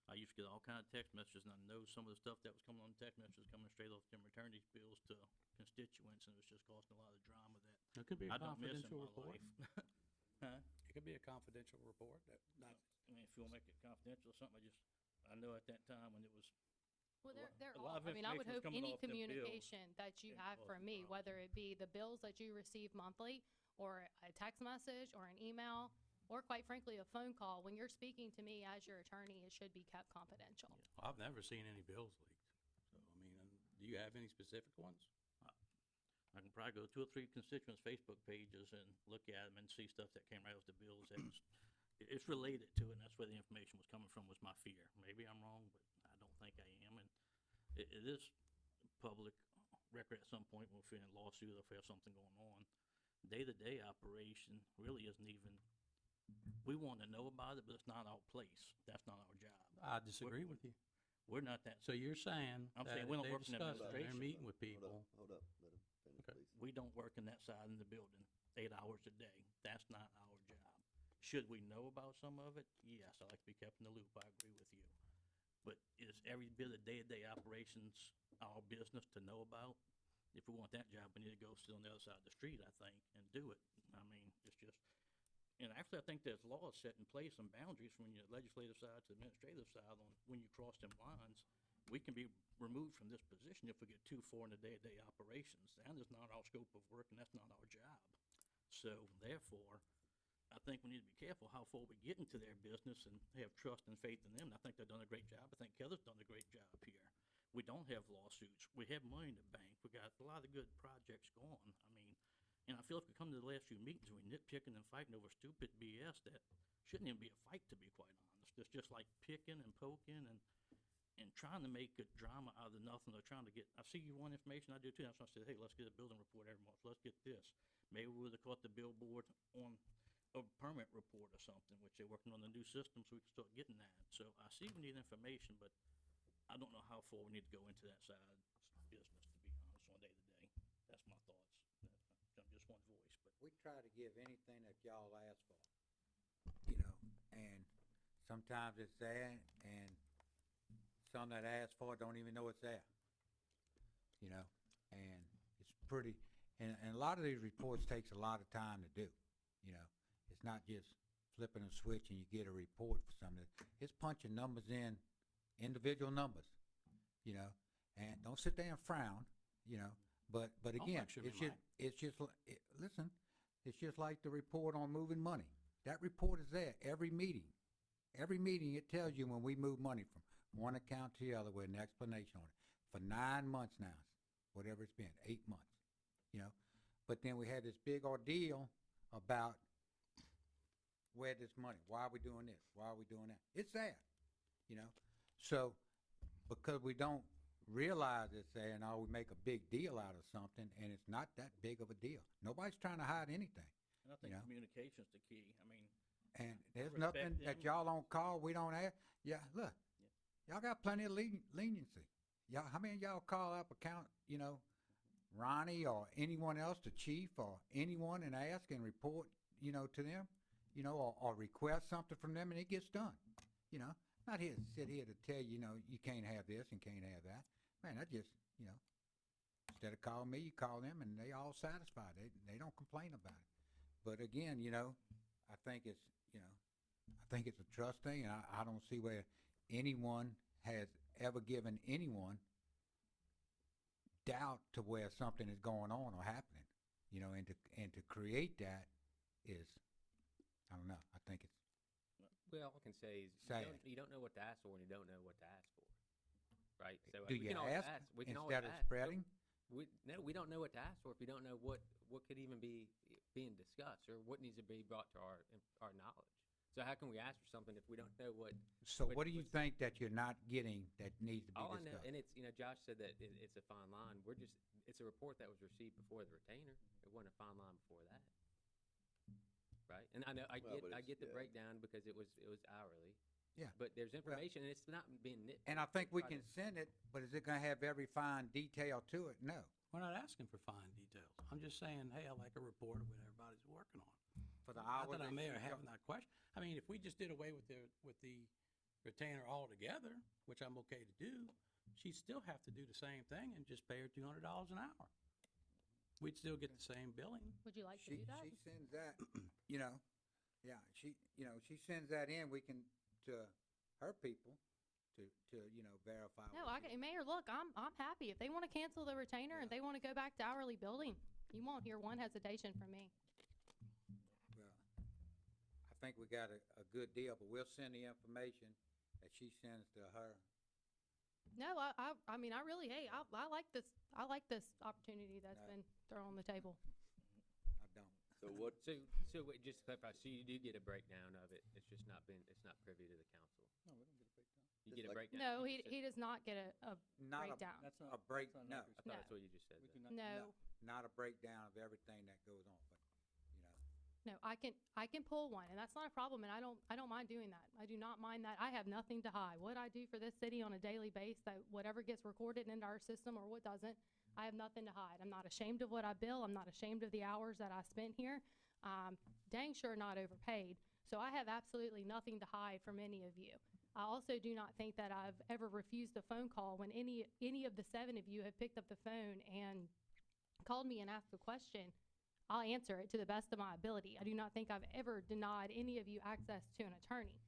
I used to get all kind of text messages, and I know some of the stuff that was coming on the text messages coming straight off them return these bills to constituents, and it was just causing a lot of drama that It could be I a don't miss in confidential my report. life. Huh? It could be a confidential report that, not, I mean, if you wanna make it confidential or something, I know at that time when it was, Well, A lot of I mean, I would information was hope coming any off them bills. communication that you It have was from a me, problem. whether it be the bills that you receive monthly, or a text message, or an email, or quite frankly, a phone call, when you're speaking to me as your attorney, it should be kept confidential. I've never seen any bills leaked. So, I mean, do you have any specific ones? I can probably go 2 or 3 constituents' Facebook pages and look at them and see stuff that came right off the bills that's, it's related to it, and that's where the information was coming from, was my fear. Maybe I'm wrong, but I don't think I am, and it is public record at some point when we're in a lawsuit or if we have something going on. Day-to-day operation really isn't even, we want to know about it, but it's not our place. That's not our job. I disagree with you. We're not that, So you're saying I'm that saying if we don't they're work in discussing, they're administration. meeting with Hold people. up, let him finish, Okay. please. we don't work in that side in the building 8 hours a day. That's not our job. Should we know about some of it? Yes, I like to be kept in the loop. I agree with you. But is every bit of day-to-day operations our business to know about? If we want that job, we need to go sit on the other side of the street, I think, and do it. I mean, it's just, and actually, I think there's laws set in place and boundaries from your legislative side to administrative side on when you cross them lines. We can be removed from this position if we get too far in the day-to-day operations. That is not our scope of work, and that's not our job. So therefore, I think we need to be careful how far we get into their business and have trust and faith in them. And I think they've done a great job. I think Heather's done a great job here. We don't have lawsuits. We have money in the bank. We got a lot of good projects going. I mean, and I feel if we come to the last few meetings, we nitpicking and fighting over stupid BS that shouldn't even be a fight, to be quite honest. It's just like picking and poking and trying to make a drama out of nothing, or trying to get, I see you want information, I do too. That's why I said, hey, let's get a building report every month. Let's get this. Maybe we would've caught the billboard on a permit report or something, which they're working on the new system, so we can start getting that. So I see we need information, but I don't know how far we need to go into that side business, to be honest, on day-to-day. That's my thoughts. I'm just one voice, but We try to give anything that y'all ask for, you know, and sometimes it's there, and some that ask for it don't even know it's there. You know, and it's pretty, and a lot of these reports takes a lot of time to do, you know. It's not just flipping a switch and you get a report for something. It's punching numbers in, individual numbers, you know, and don't sit there and frown, you know, but again, it's just, listen, it's just like the report on moving money. That report is there every meeting. Every meeting it tells you when we move money from one account to the other with an explanation on it. For 9 months now, whatever it's been, 8 months, you know. But then we had this big ordeal about where this money, why are we doing this, why are we doing that? It's there, you know. So because we don't realize it's there and all we make a big deal out of something, and it's not that big of a deal. Nobody's trying to hide anything. And I think you know? communication's the key. I mean, And there's respect nothing that them. y'all don't call, we don't ask. Yeah, look, y'all got plenty of leniency. Y'all, how many of y'all call up account, you know, Ronnie or anyone else, the chief or anyone, and ask and report, you know, to them, you know, or request something from them and it gets done. You know, not here to sit here to tell you, you know, you can't have this and can't have that. Man, I just, you know, instead of calling me, you call them and they all satisfied. They don't complain about it. But again, you know, I think it's, you know, I think it's a trust thing, and I don't see where anyone has ever given anyone doubt to where something is going on or happening, you know, and to create that is, I don't know, I think it's Well, all I can say is sad. you don't know what to ask for, and you don't know what to ask for, right? So Do we you can always ask ask. We can always instead of ask. spreading? We don't know what to ask for if we don't know what could even be being discussed or what needs to be brought to our knowledge. So how can we ask for something if we don't know what? So what do you think that you're not getting that needs to be All I discussed? know, and it's, you know, Josh said that it's a fine line. It's a report that was received before the retainer. It wasn't a fine line before that, right? And I know I Well, but get yeah. the breakdown because it was hourly. Yeah. But there's information, and it's not being nitpicked. And I think we Try can to- send it, but is it gonna have every fine detail to it? No. We're not asking for fine details. I'm just saying, hey, I like a report of what everybody's working on. For the Not hours that I'm that there you having that question. I mean, if we just did away with the retainer altogether, which I'm okay to do, she'd still have to do the same thing and just pay her $200 an hour. We'd still get the same billing. Would you like to She do that? sends that, you know, yeah, she sends that in, we can, to her people, to, you know, verify. No, what she- Mayor, look, I'm happy. If they want to cancel the retainer and they want to go back to hourly billing, you won't hear one hesitation from me. Well, I think we got a good deal, but we'll send the information that she sends to her. No, I mean, I really, hey, I like this opportunity that's No. been thrown on the table. I don't. So what, So wait, just to clarify, so you do get a breakdown of it. It's just not privy to the council. No, we don't get a breakdown. You Just get a like- breakdown. No, You just he does not get a Not breakdown. That's not. a break, that's no, not I thought No. that's what you just said. We though. do not. No, not a breakdown of everything that goes on, but, you know. no, I can pull one, and that's not a problem, and I don't mind doing that. I do not mind that. I have nothing to hide. What I do for this city on a daily basis, that whatever gets recorded into our system or what doesn't, I have nothing to hide. I'm not ashamed of what I bill. I'm not ashamed of the hours that I spent here. Dang sure not overpaid. So I have absolutely nothing to hide from any of you. I also do not think that I've ever refused a phone call when any of the 7 of you have picked up the phone and called me and asked a question. I'll answer it to the best of my ability. I do not think I've ever denied any of you access to an attorney.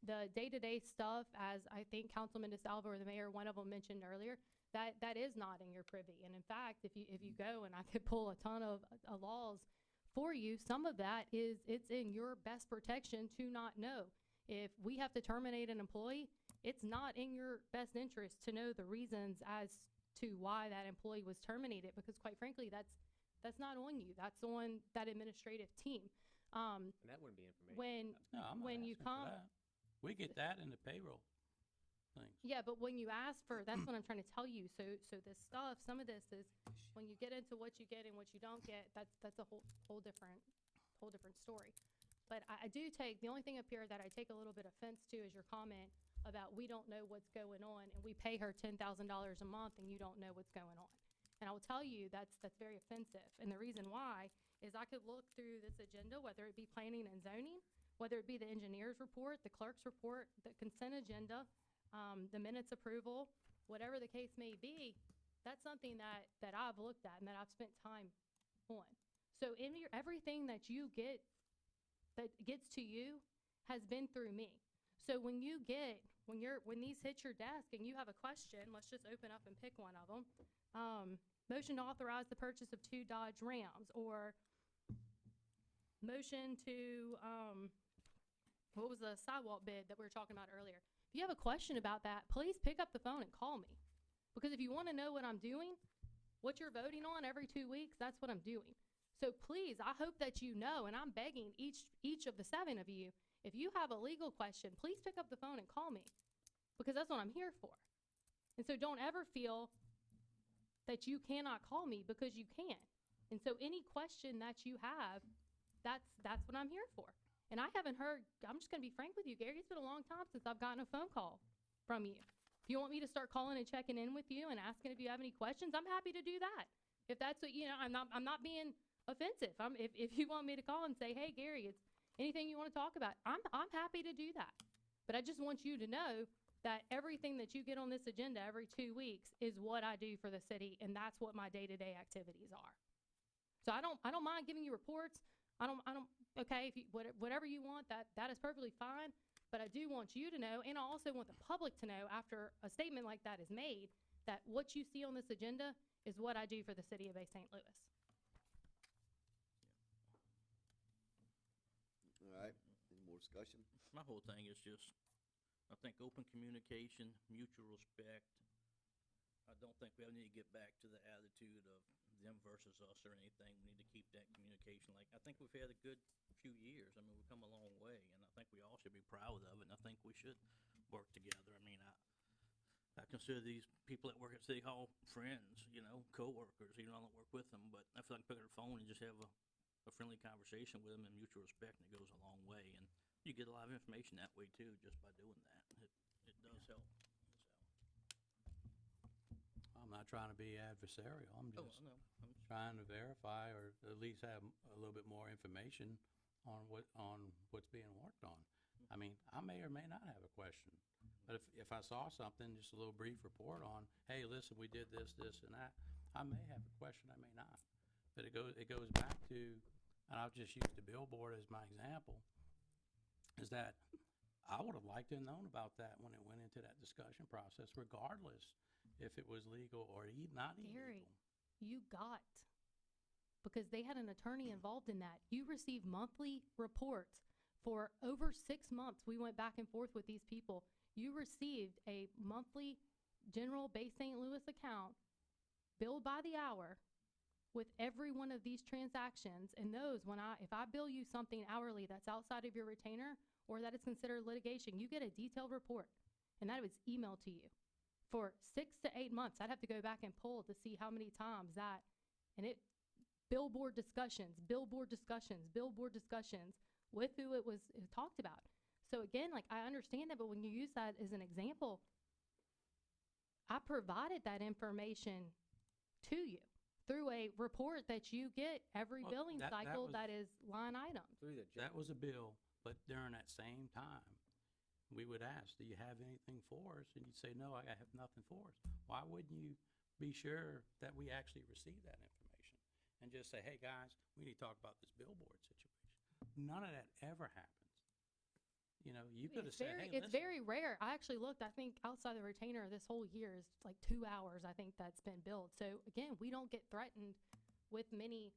The day-to-day stuff, as I think Councilman DeSalvo or the mayor, one of them mentioned earlier, that is not in your privy. And in fact, if you go, and I could pull a ton of laws for you, some of that it's in your best protection to not know. If we have to terminate an employee, it's not in your best interest to know the reasons as to why that employee was terminated, because quite frankly, that's not on you. That's on that administrative team. And that wouldn't be information. When No, I'm not when you asking for come, that. We get that in the payroll things. yeah, but when you ask for, that's what I'm trying to tell you. So this stuff, some of this is when you get into what you get and what you don't get. That's a whole different story. But I do take, the only thing up here that I take a little bit offense to is your comment about we don't know what's going on, and we pay her $10,000 a month and you don't know what's going on. And I will tell you that's very offensive. And the reason why is I could look through this agenda, whether it be planning and zoning, whether it be the engineer's report, the clerk's report, the consent agenda, the minutes approval, whatever the case may be, that's something that I've looked at and that I've spent time on. So everything that you get, that gets to you, has been through me. So when these hit your desk and you have a question, let's just open up and pick one of them. Motion to authorize the purchase of 2 Dodge Rams, or motion to, what was the sidewalk bid that we were talking about earlier? If you have a question about that, please pick up the phone and call me. Because if you want to know what I'm doing, what you're voting on every 2 weeks, that's what I'm doing. So please, I hope that you know, and I'm begging each of the 7 of you, if you have a legal question, please pick up the phone and call me, because that's what I'm here for. And so don't ever feel that you cannot call me, because you can. And so any question that you have, that's what I'm here for. And I haven't heard, I'm just going to be frank with you, Gary, it's been a long time since I've gotten a phone call from you. If you want me to start calling and checking in with you and asking if you have any questions, I'm happy to do that. If that's what, I'm not being offensive. If you want me to call and say, hey, Gary, it's anything you want to talk about, I'm happy to do that. But I just want you to know that everything that you get on this agenda every 2 weeks is what I do for the city, and that's what my day-to-day activities are. So I don't mind giving you reports. Okay, if you, whatever you want, that is perfectly fine. But I do want you to know, and I also want the public to know, after a statement like that is made, that what you see on this agenda is what I do for the city of Bay St. Louis. All right, any more discussion? My whole thing is just, I think open communication, mutual respect. I don't think we ever need to get back to the attitude of them versus us or anything. We need to keep that communication. Like, I think we've had a good few years. I mean, we've come a long way, and I think we all should be proud of it, and I think we should work together. I mean, I consider these people that work at City Hall friends, co-workers, even though I don't work with them, but I feel like pick up the phone and just have a friendly conversation with them and mutual respect, and it goes a long way. And you get a lot of information that way too, just by doing that. It does help. I'm not trying to be adversarial. I'm just I know. trying to verify, or at least have a little bit more information on what's being worked on. I mean, I may or may not have a question, but if I saw something, just a little brief report on, hey, listen, we did this, and that, I may have a question, I may not. But it goes back to, and I'll just use the billboard as my example, is that I would have liked to have known about that when it went into that discussion process, regardless if it was legal or not Gary, illegal. you got, because they had an attorney involved in that. You received monthly reports for over 6 months. We went back and forth with these people. You received a monthly general Bay St. Louis account billed by the hour with every one of these transactions. And those, if I bill you something hourly that's outside of your retainer or that is considered litigation, you get a detailed report, and that was emailed to you. For 6 to 8 months, I'd have to go back and pull to see how many times that, and billboard discussions with who it was talked about. So again, like, I understand that, but when you use that as an example, I provided that information to you through a report that you get every Well, billing that cycle was- that is line items. That was a bill, but during that same time, we would ask, do you have anything for us? And you'd say, no, I have nothing for us. Why wouldn't you be sure that we actually receive that information? And just say, hey, guys, we need to talk about this billboard situation. None of that ever happens. You could have said, hey, It's listen. very rare. I actually looked, I think outside the retainer this whole year is like 2 hours, I think that's been billed. So again, we don't get threatened with many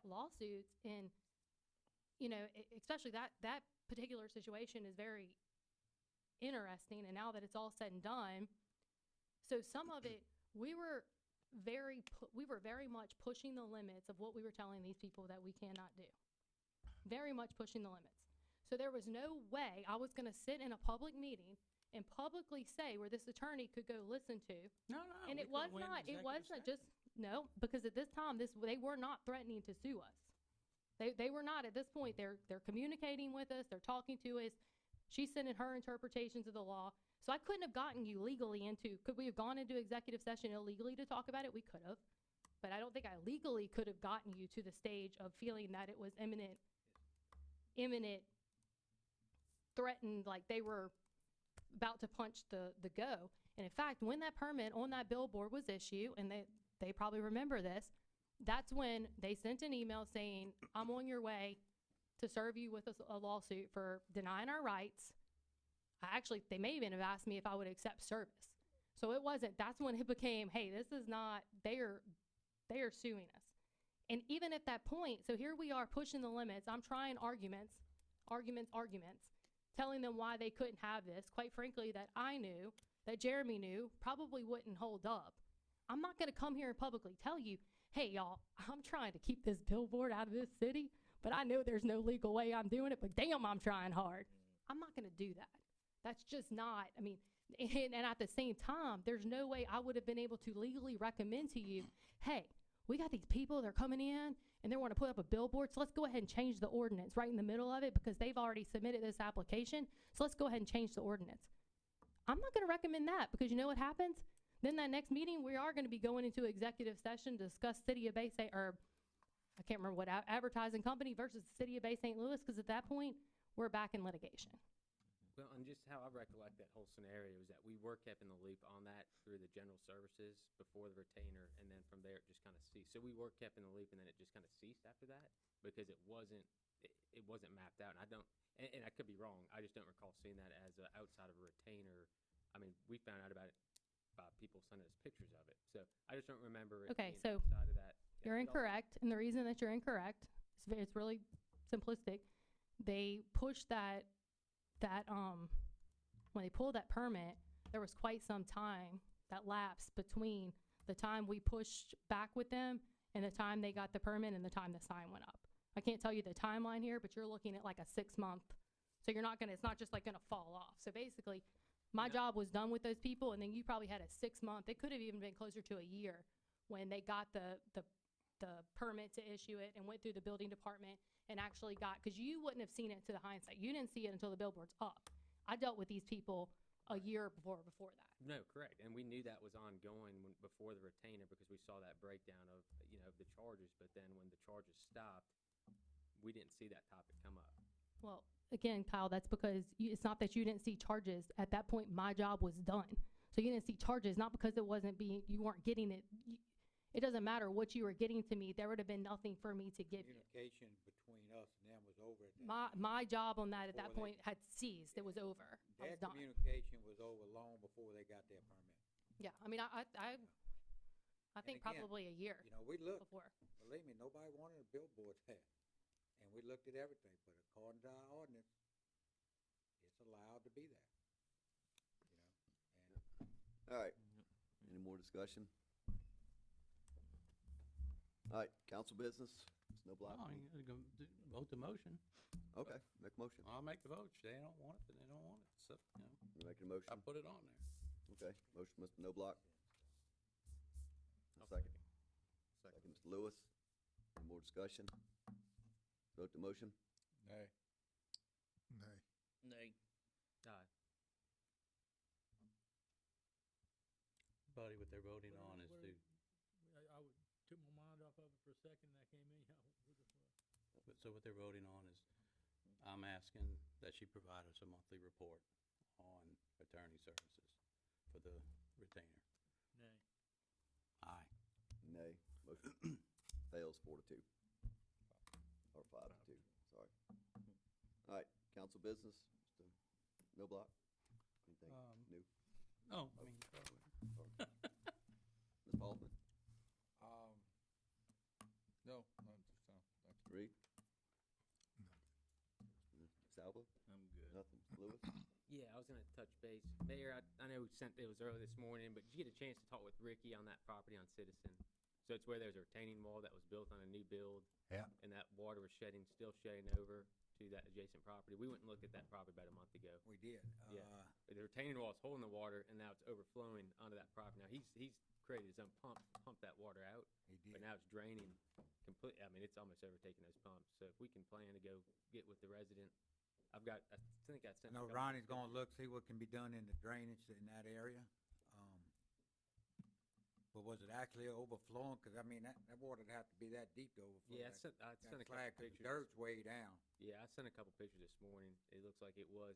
lawsuits, and, especially that particular situation is very interesting. And now that it's all said and done, so some of it, we were very much pushing the limits of what we were telling these people that we cannot do. Very much pushing the limits. So there was no way I was going to sit in a public meeting and publicly say where this attorney could go listen to. No. And we it was could've went not, it executive wasn't session. just, no, because at this time, they were not threatening to sue us. They were not. At this point, they're communicating with us, they're talking to us. She's sending her interpretations of the law. So I couldn't have gotten you legally could we have gone into executive session illegally to talk about it? We could have. But I don't think I legally could have gotten you to the stage of feeling that it was imminent threatened like they were about to punch the go. And in fact, when that permit on that billboard was issued, and they probably remember this, that's when they sent an email saying, I'm on your way to serve you with a lawsuit for denying our rights. They may even have asked me if I would accept service. So it wasn't, that's when it became, hey, this is not, they are suing us. And even at that point, so here we are pushing the limits. I'm trying arguments, telling them why they couldn't have this. Quite frankly, that I knew, that Jeremy knew, probably wouldn't hold up. I'm not gonna come here and publicly tell you, hey y'all, I'm trying to keep this billboard out of this city, but I know there's no legal way I'm doing it, but damn, I'm trying hard. I'm not gonna do that. That's just not, I mean, and at the same time, there's no way I would have been able to legally recommend to you, hey, we got these people, they're coming in and they want to put up a billboard, so let's go ahead and change the ordinance right in the middle of it because they've already submitted this application, so let's go ahead and change the ordinance. I'm not going to recommend that because you know what happens? Then that next meeting, we are going to be going into executive session to discuss City of Bay St. or I can't remember what advertising company versus the City of Bay St. Louis, because at that point, we're back in litigation. Well, and just how I recollect that whole scenario is that we were kept in the loop on that through the general services before the retainer, and then from there it just kind of ceased. So we were kept in the loop, and then it just kind of ceased after that because it wasn't mapped out. And I don't, and I could be wrong. I just don't recall seeing that as outside of a retainer. I mean, we found out about it by people sending us pictures of it. So I just don't remember it Okay, being so outside of that. you're incorrect, and the reason that you're incorrect, it's really simplistic. They pushed that when they pulled that permit, there was quite some time that lapsed between the time we pushed back with them and the time they got the permit and the time the sign went up. I can't tell you the timeline here, but you're looking at like a 6-month. So it's not just like gonna fall off. So basically, my job was done with those people, and then you probably had a 6-month, it could have even been closer to a year when they got the permit to issue it and went through the building department and actually because you wouldn't have seen it to the hindsight. You didn't see it until the billboard's up. I dealt with these people a year before that. No, correct. And we knew that was ongoing before the retainer because we saw that breakdown of, the charges. But then when the charges stopped, we didn't see that topic come up. Well, again, Kyle, that's because it's not that you didn't see charges. At that point, my job was done. So you didn't see charges, not because you weren't getting it. It doesn't matter what you were getting to me. There would have been nothing for me to give you. Communication between us and them was over at that. My job on that at that point had ceased. It was over. I Their was done. communication was over long before they got their permit. Yeah, I mean, I think again, probably a year we looked, before. believe me, nobody wanted a billboard there. And we looked at everything, but according to our ordinance, it's allowed to be there. All right, any more discussion? All right, council business, no block. Oh, you gotta go vote the motion. Okay, make a motion. I'll make the vote. If they don't want it, then they don't want it. So, You making a motion? I put it on there. Okay, motion, Mr. No Block. I'll Second. Second, Mr. Lewis. Any more discussion? Vote the motion. Nay. Nay. Nay. Aye. Buddy, what they're voting on is to, I took my mind off of it for a second and I came in, so what they're voting on is, I'm asking that she provide us a monthly report on attorney services for the retainer. Nay. Aye. Nay. Motion fails 4-2. Or 5-2, sorry. All right, council business, Mr. No Block. Anything new? No, I mean, Ms. Hoffman, No, not this time. Thank you. Reed? Ms. Alba? I'm good. Nothing. Lewis? Yeah, I was gonna touch base. Mayor, I know it was early this morning, but did you get a chance to talk with Ricky on that property on Citizen? So it's where there's a retaining wall that was built on a new build. Yeah. And that water was still shedding over to that adjacent property. We went and looked at that property about a month ago. We did. Yeah. The retaining wall is holding the water, and now it's overflowing onto that property. Now, he's created his own pump to pump that water out. He did. But now it's draining completely. I mean, it's almost overtaking those pumps. So if we can plan to go get with the resident, I think I sent. I know Ronnie's gonna look, see what can be done in the drainage in that area. But was it actually overflowing? Cause I mean, that water'd have to be that deep to overflow. Yeah, that- I sent a that couple flag, 'cause the pictures. dirt's way down. Yeah, I sent a couple pictures this morning. It looks like it was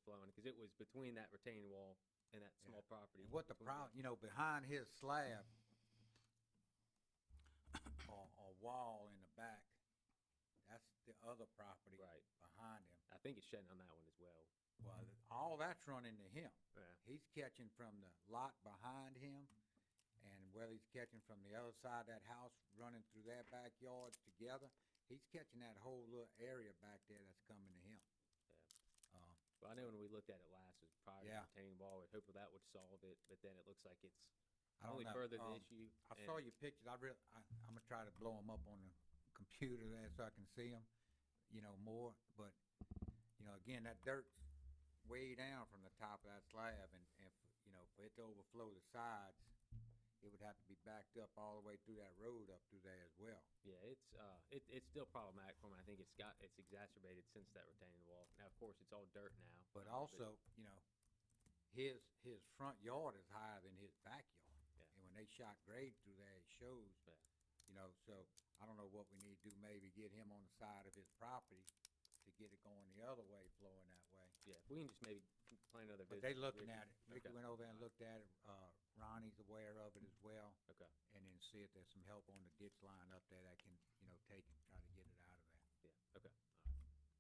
flowing, because it was between that retaining wall and that small property. And what the between problem, you know, behind his slab or wall in the back, that's the other property Right. behind him. I think it's shedding on that one as well. Well, all that's running to him. Yeah. He's catching from the lot behind him, and whether he's catching from the other side of that house, running through their backyards together, he's catching that whole little area back there that's coming to him. Well, I know when we looked at it last, it was prior to Yeah. the retaining wall, we hoped that would solve it, but then it looks like it's I don't only know. furthered the issue. I and- saw your pictures. I'm gonna try to blow them up on the computer there so I can see them, you know, more. But, you know, again, that dirt's way down from the top of that slab, and you know, for it to overflow the sides, it would have to be backed up all the way through that road up through there as well. Yeah, it's still problematic for me. I think it's exacerbated since that retaining wall. Now, of course, it's all dirt now. But also, you know, his front yard is higher than his backyard. Yeah. And when they shot grade through there, it shows, Yeah. you know, so I don't know what we need to do, maybe get him on the side of his property to get it going the other way, flowing that way. Yeah, if we can just maybe plan another But visit. they looking Ricky. at it. Ricky Okay. went over there and looked at it. Ronnie's aware of it as well. Okay. And then see if there's some help on the ditch line up there that can, you know, take and try to get it out of there. Yeah, okay.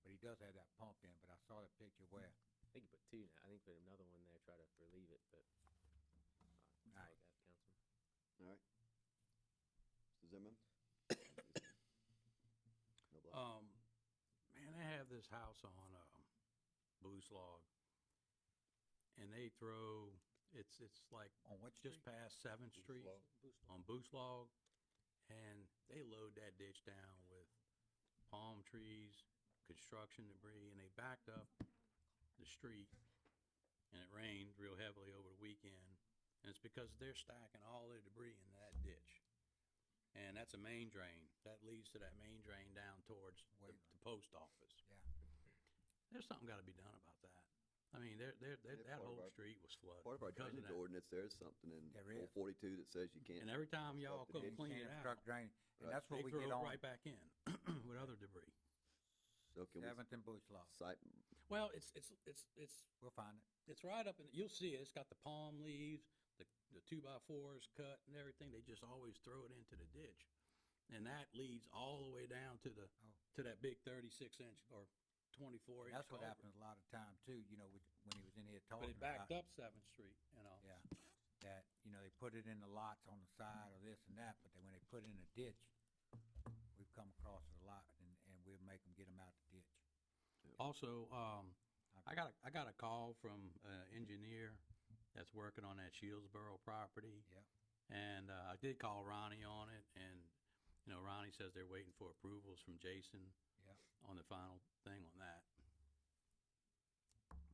But he does have that pump in, but I saw the picture where, I think you put two now. I think put another one there, try to relieve it, but. All right. Councilman. All right. Mr. Zimmerman? No block. Man, they have this house on, Boost Log. And they throw, it's like on what just street? past Seventh Street on Boost Log. And they load that ditch down with palm trees, construction debris, and they backed up the street. And it rained real heavily over the weekend. And it's because they're stacking all their debris in that ditch. And that's a main drain. That leads to that main drain down towards the post office. Yeah. There's something gotta be done about that. I mean, that part of whole our- street was flooded. Part of our because of drainage that. ordinance, there is something in There is. 442 that says you can't. And every time y'all obstruct the go ditch. clean it Can't out, obstruct drainage. And Right. that's what they we throw get it on right back in with other debris. So can we 7th and Bush Law. cite, Well, it's We'll find it. It's right up in, you'll see it, it's got the palm leaves, the 2x4s cut and everything, they just always throw it into the ditch. And that leads all the way down to the, to that big 36-inch or 24-inch That's what culvert. happens a lot of time too, you know, when he was in here But talking it about. backed up 7th Street, you know. Yeah, that, you know, they put it in the lots on the side or this and that, but then when they put it in a ditch, we've come across it a lot, and we'll make them get them out the ditch. Also, I got a call from an engineer that's working on that Shieldsboro property. Yep. And I did call Ronnie on it, and, you know, Ronnie says they're waiting for approvals from Jason Yep. on the final thing on that.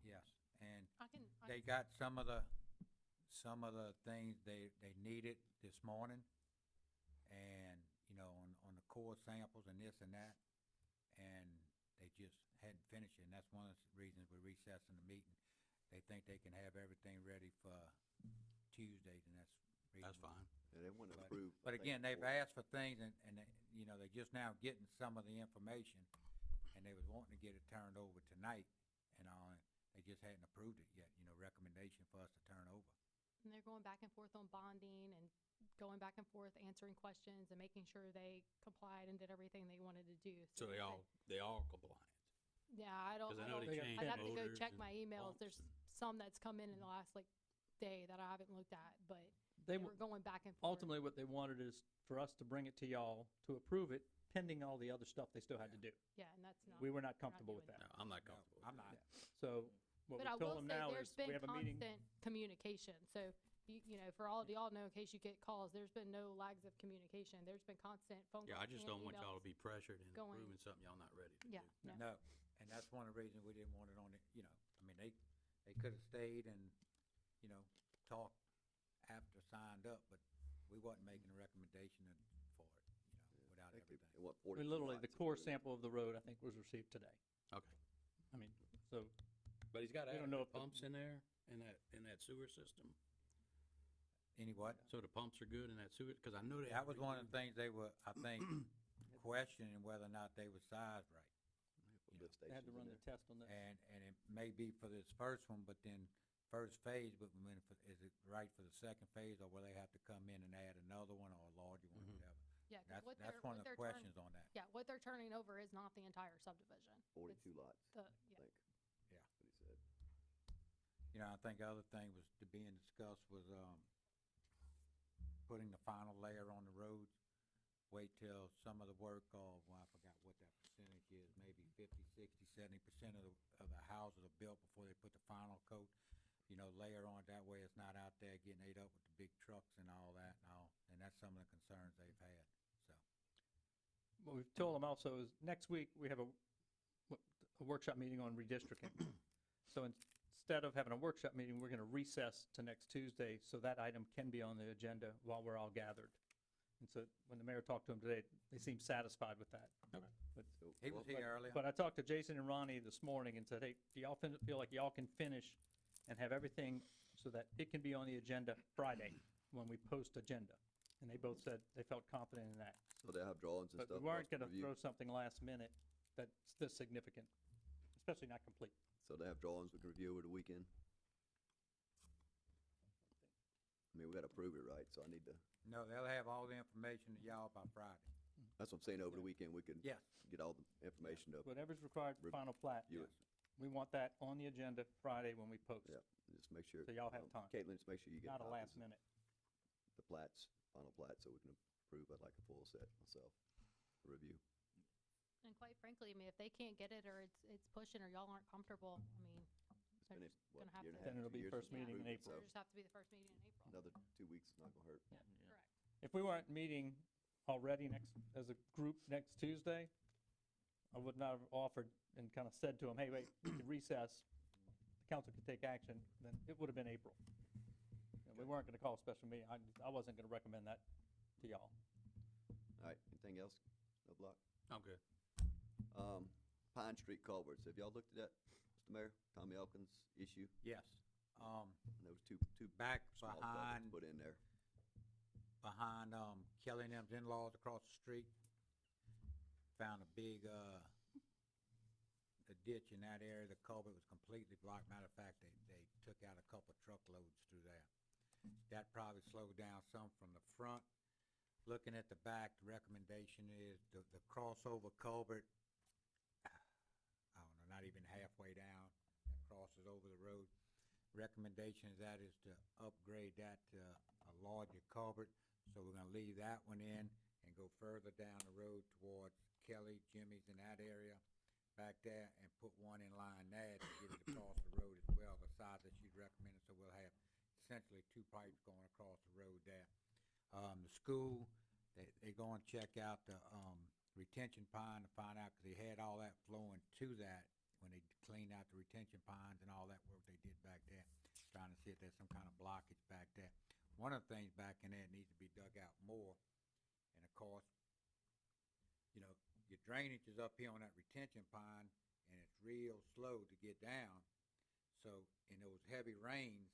Yes, and I can, they got some of the things they needed this morning. And, you know, on the core samples and this and that, and they just hadn't finished it, and that's one of the reasons we're recessing the meeting. They think they can have everything ready for Tuesday, and that's That's reasonable. fine. and they want to But- approve. But I think, again, they've four- asked for things, and they, you know, they're just now getting some of the information, and they was wanting to get it turned over tonight, and they just hadn't approved it yet, you know, recommendation for us to turn over. and they're going back and forth on bonding and going back and forth, answering questions and making sure they complied and did everything they wanted to do. So they all compliant. Yeah, I don't, 'Cause I I know don't, they I'd changed have to go motors check and my emails. There's pumps some that's come in the last day that I haven't looked at, but They, we're going back and forth. ultimately, what they wanted is for us to bring it to y'all to approve it, pending all the other stuff they still had to do. Yeah, and that's not. We were not we're not comfortable with doing that. No, I'm not No, comfortable. I'm not. So what But we I will told them say now there's is, we been have a meeting. constant communication. So, you know, for all of y'all know, in case you get calls, there's been no lags of communication. There's been constant phone calls Yeah, I just and don't want y'all emails. to be pressured into going- approving something y'all not ready to do. Yeah, no. No, and that's one of the reasons we didn't want it on it, you know, I mean, they could've stayed and, you know, talked after signed up, but we wasn't making a recommendation for it, you know, without I think everything. and what, I 42 mean, literally, lots the of core room. sample of the road, I think, was received today. Okay. I mean, so But he's got We don't know adequate if the- pumps in there, in that sewer system? Any what? So the pumps are good in that sewer, cause I know they. That was one of the things they were, I think, questioning whether or not they were sized right. Lift They had to stations in run there. the test on this. And it may be for this first one, but then first phase, but when, is it right for the second phase, or will they have to come in and add another one or a larger one, whatever? Yeah, 'cause what That's they're, one what of the they're turning, questions on that. yeah, what they're turning over is not the entire subdivision. 42 lots, The, I yeah, think. Yeah. That's what he said. You know, I think the other thing was to being discussed was, putting the final layer on the roads. Wait till some of the work, well, I forgot what that percentage is, maybe 50, 60, 70% of the houses are built before they put the final coat. You know, layer on, that way it's not out there getting ate up with the big trucks and all that and all, and that's some of the concerns they've had, so. What we've told them also is next week, we have a workshop meeting on redistricting. So instead of having a workshop meeting, we're gonna recess to next Tuesday, so that item can be on the agenda while we're all gathered. And so when the mayor talked to them today, they seemed satisfied with that. Okay. But, So, He was well, here earlier. but I talked to Jason and Ronnie this morning and said, hey, do y'all feel like y'all can finish and have everything so that it can be on the agenda Friday when we post agenda? And they both said they felt confident in that. So they'll have drawings and But stuff. we for us weren't to gonna review. throw something last minute that's this significant, especially not complete. So they have drawings we can review over the weekend? I mean, we gotta prove it, right? So I need to, No, they'll have all the information to y'all by Friday. that's what I'm saying, over the weekend, we can Yes. get all the information to Whatever's required for Rev- final plat, view it. we want that on the agenda Friday when we post. Yeah, just make sure. So y'all have time. Caitlin, just make sure you get Not a copies last of minute. the plats, final plats, so we can approve. I'd like a full set myself, to review. and quite frankly, I mean, if they can't get it or it's pushing or y'all aren't comfortable, I mean, It's they're been, just what, gonna have year and a to. half, Then it'll 2 be years first since we meeting in approved it, April. It'll so just have to be the first meeting in April. another 2 weeks is not gonna hurt. Yeah. Correct. If we weren't meeting already as a group next Tuesday, I would not have offered and kind of said to them, hey, wait, we can recess, the council could take action, then it would have been April. And we weren't gonna call a special meeting. I wasn't gonna recommend that to y'all. All right, anything else? No block? I'm good. Pine Street culverts, have y'all looked at that, Mr. Mayor? Tommy Elkins issue? Yes. And there was two Back small culverts behind, put in there. Kelly and them's in-laws across the street, found a big, a ditch in that area. The culvert was completely blocked. Matter of fact, they took out a couple truckloads through there. That probably slowed down some from the front. Looking at the back, the recommendation is the crossover culvert, I don't know, not even halfway down, that crosses over the road. Recommendation is to upgrade that to a larger culvert. So we're gonna leave that one in and go further down the road towards Kelly, Jimmy's in that area back there, and put one in line there to get it across the road as well, the size that she'd recommended. So we'll have essentially 2 pipes going across the road there. The school, they go and check out the retention pond to find out, because they had all that flowing to that when they cleaned out the retention ponds and all that work they did back there, trying to see if there's some kind of blockage back there. One of the things back in there needs to be dug out more, and of course, you know, your drainage is up here on that retention pond, and it's real slow to get down. So in those heavy rains,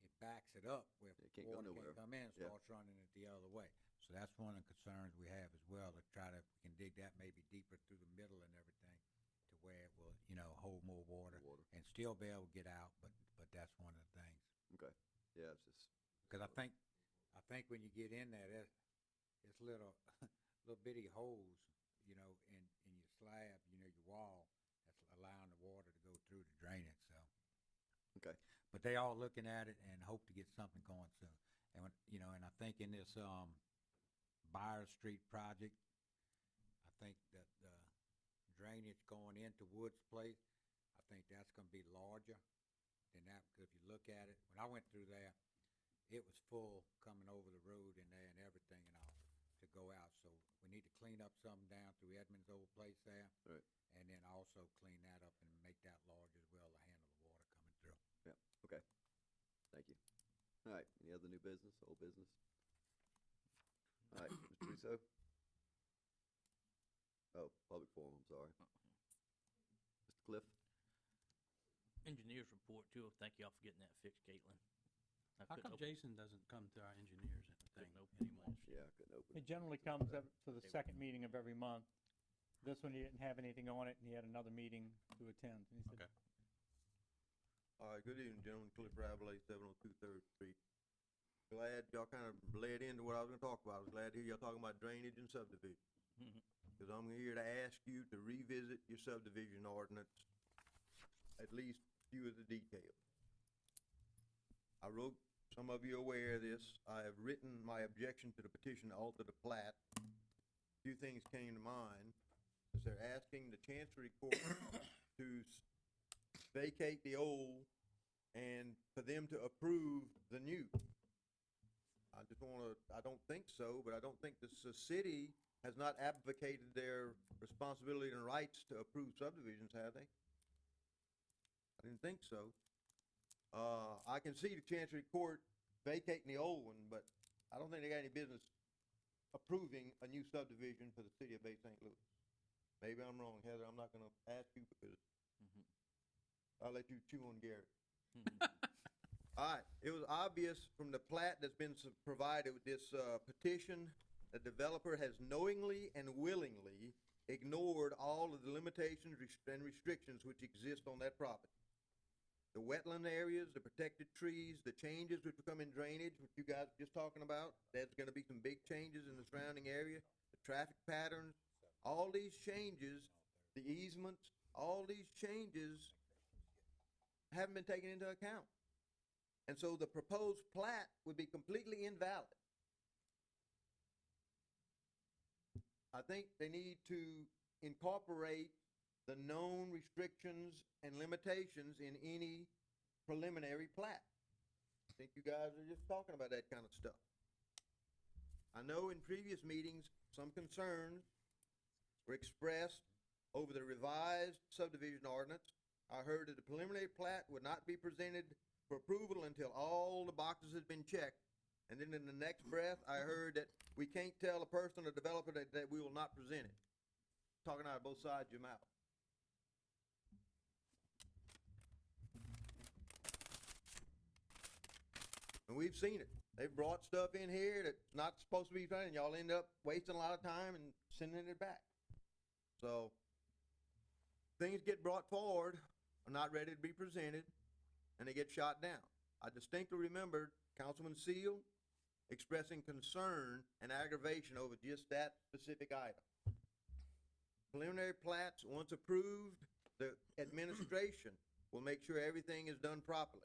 it backs it up where It can't go water nowhere. can't come in and Yeah. starts running it the other way. So that's one of the concerns we have as well, to try to, we can dig that maybe deeper through the middle and everything, to where it will, you know, hold more water and still be able to get out, but that's one of the things. Okay, yeah, it's just, Because I think when you get in there, it's little, little bitty holes, you know, in your slab, you know, your wall, that's allowing the water to go through to drain it, so. okay. But they all looking at it and hope to get something going soon. And when, you know, and I think in this, Byers Street project, I think that the drainage going into Woods Place, I think that's gonna be larger than that, because if you look at it, when I went through there, it was full coming over the road in there and everything and all to go out. So we need to clean up some down through Edmund's old place there. Right. And then also clean that up and make that large as well to handle the water coming through. Yeah, okay. Thank you. All right, any other new business, old business? All right, Mr. Russo? Oh, public forum, I'm sorry. Mr. Cliff? Engineers report too. Thank y'all for getting that fixed, Caitlin. How couldn't come open- Jason doesn't come to our engineers and thing couldn't open it anymore? last year. Yeah, I couldn't open It it. generally comes to the second meeting of every month. This one, he didn't have anything on it, and he had another meeting to attend. And he said, Okay. All right, good evening, gentlemen. Cliff Rabelais, 702 Third Street. Glad y'all kind of led into what I was gonna talk about. I was glad to hear y'all talking about drainage and subdivision. Mhm. Cause I'm here to ask you to revisit your subdivision ordinance, at least a few of the details. I wrote, some of you are aware of this, I have written my objection to the petition to alter the plat. A few things came to mind, is they're asking the Chancery Court to vacate the old and for them to approve the new. I just wanna, I don't think so, but I don't think the city has not advocated their responsibility and rights to approve subdivisions, have they? I didn't think so. I can see the Chancery Court vacating the old one, but I don't think they got any business approving a new subdivision for the city of Bay St. Louis. Maybe I'm wrong, Heather, I'm not gonna ask you because Mhm. I'll let you chew on Gary. Mhm. All right, it was obvious from the plat that's been provided with this, petition, the developer has knowingly and willingly ignored all of the limitations and restrictions which exist on that property. The wetland areas, the protected trees, the changes which will come in drainage, which you guys were just talking about, there's gonna be some big changes in the surrounding area, the traffic patterns, all these changes, the easements, all these changes haven't been taken into account. And so the proposed plat would be completely invalid. I think they need to incorporate the known restrictions and limitations in any preliminary plat. I think you guys are just talking about that kind of stuff. I know in previous meetings, some concerns were expressed over the revised subdivision ordinance. I heard that the preliminary plat would not be presented for approval until all the boxes had been checked. And then in the next breath, I heard that we can't tell a person or developer that we will not present it. Talking out of both sides of your mouth. And we've seen it. They've brought stuff in here that's not supposed to be done, and y'all end up wasting a lot of time and sending it back. So, things get brought forward, are not ready to be presented, and they get shot down. I distinctly remember Councilman Seal expressing concern and aggravation over just that specific item. Preliminary plats, once approved, the administration will make sure everything is done properly.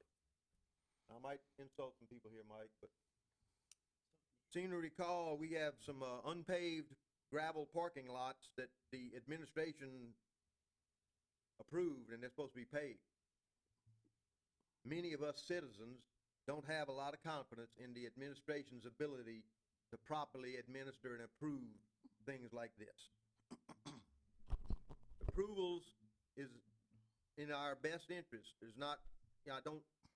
I might insult some people here, Mike, but seem to recall we have some unpaved gravel parking lots that the administration approved and they're supposed to be paved. Many of us citizens don't have a lot of confidence in the administration's ability to properly administer and approve things like this. Approvals is in our best interest. There's not,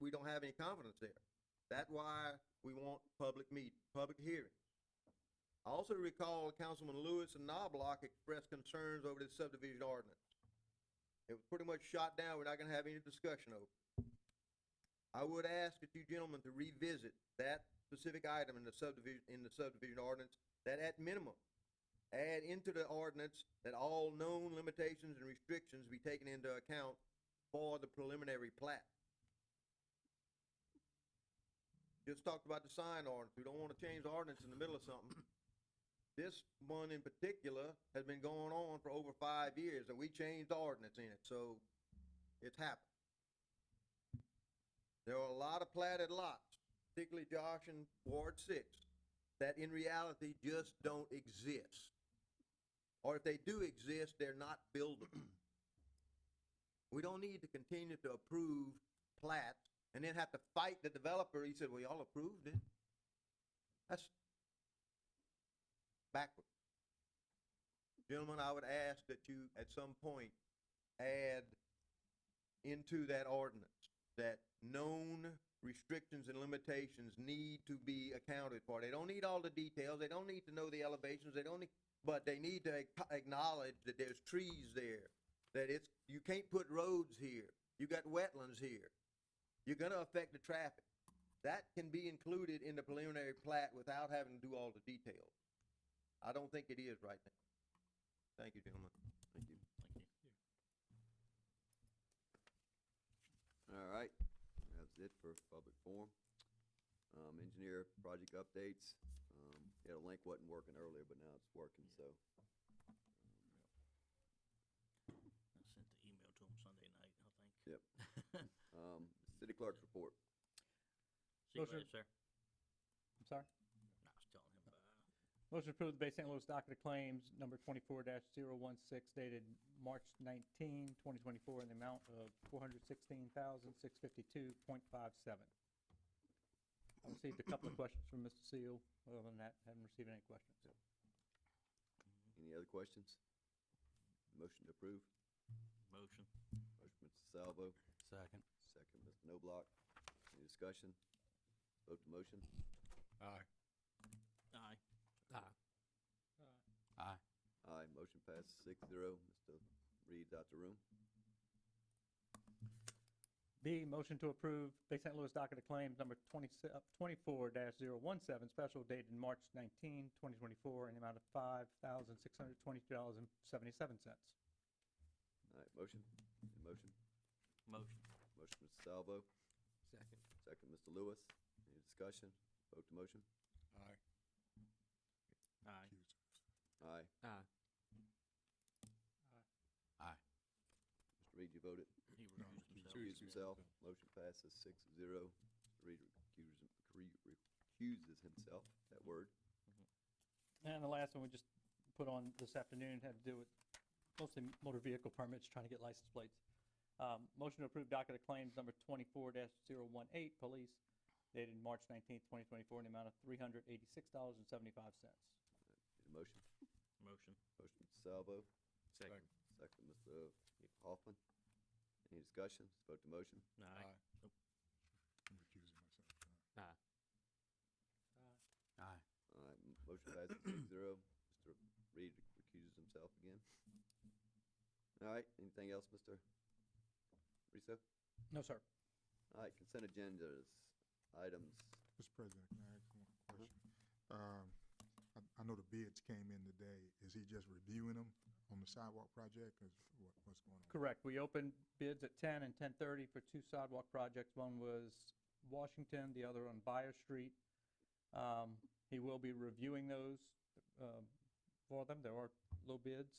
we don't have any confidence there. That's why we want public hearings. I also recall Councilman Lewis and Knobloch expressed concerns over this subdivision ordinance. It was pretty much shot down. We're not gonna have any discussion over it. I would ask that you gentlemen to revisit that specific item in the subdivision ordinance, that at minimum, add into the ordinance that all known limitations and restrictions be taken into account for the preliminary plat. Just talked about the sign ordinance. We don't wanna change the ordinance in the middle of something. This one in particular has been going on for over 5 years, and we changed the ordinance in it, so it's happened. There are a lot of platted lots, particularly Josh and Ward 6, that in reality just don't exist. Or if they do exist, they're not buildable. We don't need to continue to approve plats and then have to fight the developer. He said, well, y'all approved it. That's backwards. Gentlemen, I would ask that you at some point add into that ordinance that known restrictions and limitations need to be accounted for. They don't need all the details, they don't need to know the elevations, but they need to acknowledge that there's trees there, that you can't put roads here, you got wetlands here. You're gonna affect the traffic. that can be included in the preliminary plat without having to do all the details. I don't think it is right now. Thank you, gentlemen. Thank you. Thank you. All right, that's it for public forum. Engineer project updates. Yeah, the link wasn't working earlier, but now it's working, so. I sent the email to him Sunday night, I think. Yep. City clerk's report. See you Motion- later, sir. I'm sorry? No, I was telling him, Motion to approve the Bay St. Louis docket of claims number 24-016 dated March 19, 2024, in the amount of $416,652.57. I received a couple of questions from Mr. Seal. Other than that, haven't received any questions. Any other questions? Motion to approve. motion. Motion, Mr. Salvo. Second. Second, Mr. Noblock. Any discussion? Vote to motion. Aye. Aye. Aye. Aye. Aye, motion passes 6-0. Mr. Reed's out the room. B, motion to approve Bay St. Louis docket of claims number 24-017, special dated March 19, 2024, in the amount of $5,622.77. All right, motion. Any motion? Motion. Motion, Mr. Salvo. Second. Second, Mr. Lewis. Any discussion? Vote to motion. Aye. Aye. Aye. Aye. Aye. Mr. Reed, you voted? He recused himself. Recuse himself. Motion passes 6-0. Mr. Reed recuses himself, that word. And the last one we just put on this afternoon had to do with mostly motor vehicle permits, trying to get license plates. Motion to approve docket of claims number 24-018, police, dated March 19th, 2024, in the amount of $386.75. Need a motion? Motion. Motion, Mr. Salvo. Second. Second, Mr. Hoffman. Any discussion? Vote to motion. Aye. I'm recusing myself. Aye. Aye. All right, motion passes 6-0. Mr. Reed recuses himself again. All right, anything else, Mr. Riso? No, sir. All right, consent agendas, items. Mr. President, can I ask one question? I know the bids came in today. Is he just reviewing them on the sidewalk project? What's going on? Correct. We opened bids at 10 and 10:30 for two sidewalk projects. One was Washington, the other on Buyer Street. He will be reviewing those for them. There are low bids,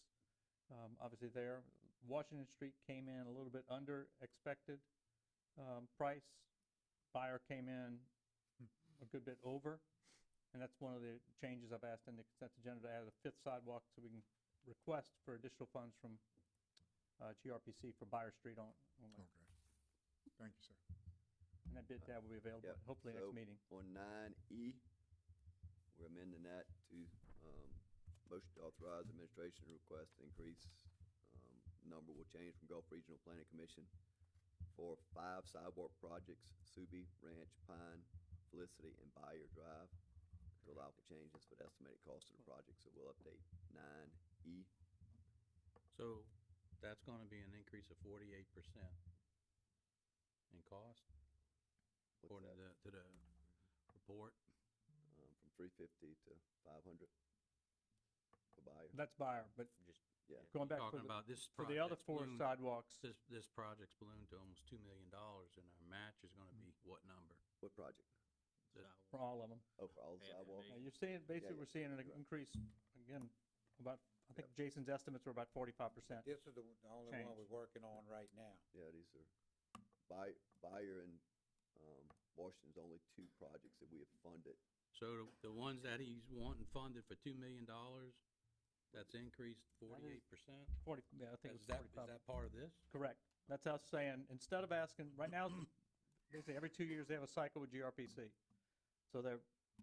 obviously there. Washington Street came in a little bit under expected price. Buyer came in a good bit over, and that's one of the changes I've asked in the consent agenda, to add a fifth sidewalk so we can request for additional funds from GRPC for Buyer Street on Okay. Thank you, sir. and that bid tab will be available Yep. hopefully So, next meeting. On 9E, we're amending that to, motion to authorize administration to request increase, number will change from Gulf Regional Planning Commission for 5 sidewalk projects, Subi, Ranch, Pine, Felicity, and Buyer Drive, to allow for changes for the estimated cost of the project, so we'll update 9E. So that's gonna be an increase of 48% in cost, What's according that? to the report. From 350 to 500 for Buyer. That's Buyer, but Just, Yeah. going back for Talking the, about this for the other project's 4 ballooned- sidewalks, This project's ballooned to almost $2 million, and our match is gonna be what number? What project? for all of them. Oh, for all the Yeah, sidewalks? Now, you're seeing, basically, yeah. we're seeing an increase, again, about, I think Jason's estimates were about 45%. This is the only one Change. we're working on right now. Yeah, these are, Buyer and, Washington's only 2 projects that we have funded. So the ones that he's wanting funded for $2 million, that's increased 48%? 40, yeah, I think it was Is that 45. part of this? Correct. That's us saying, instead of asking, right now, basically, every 2 years, they have a cycle with GRPC. So they're,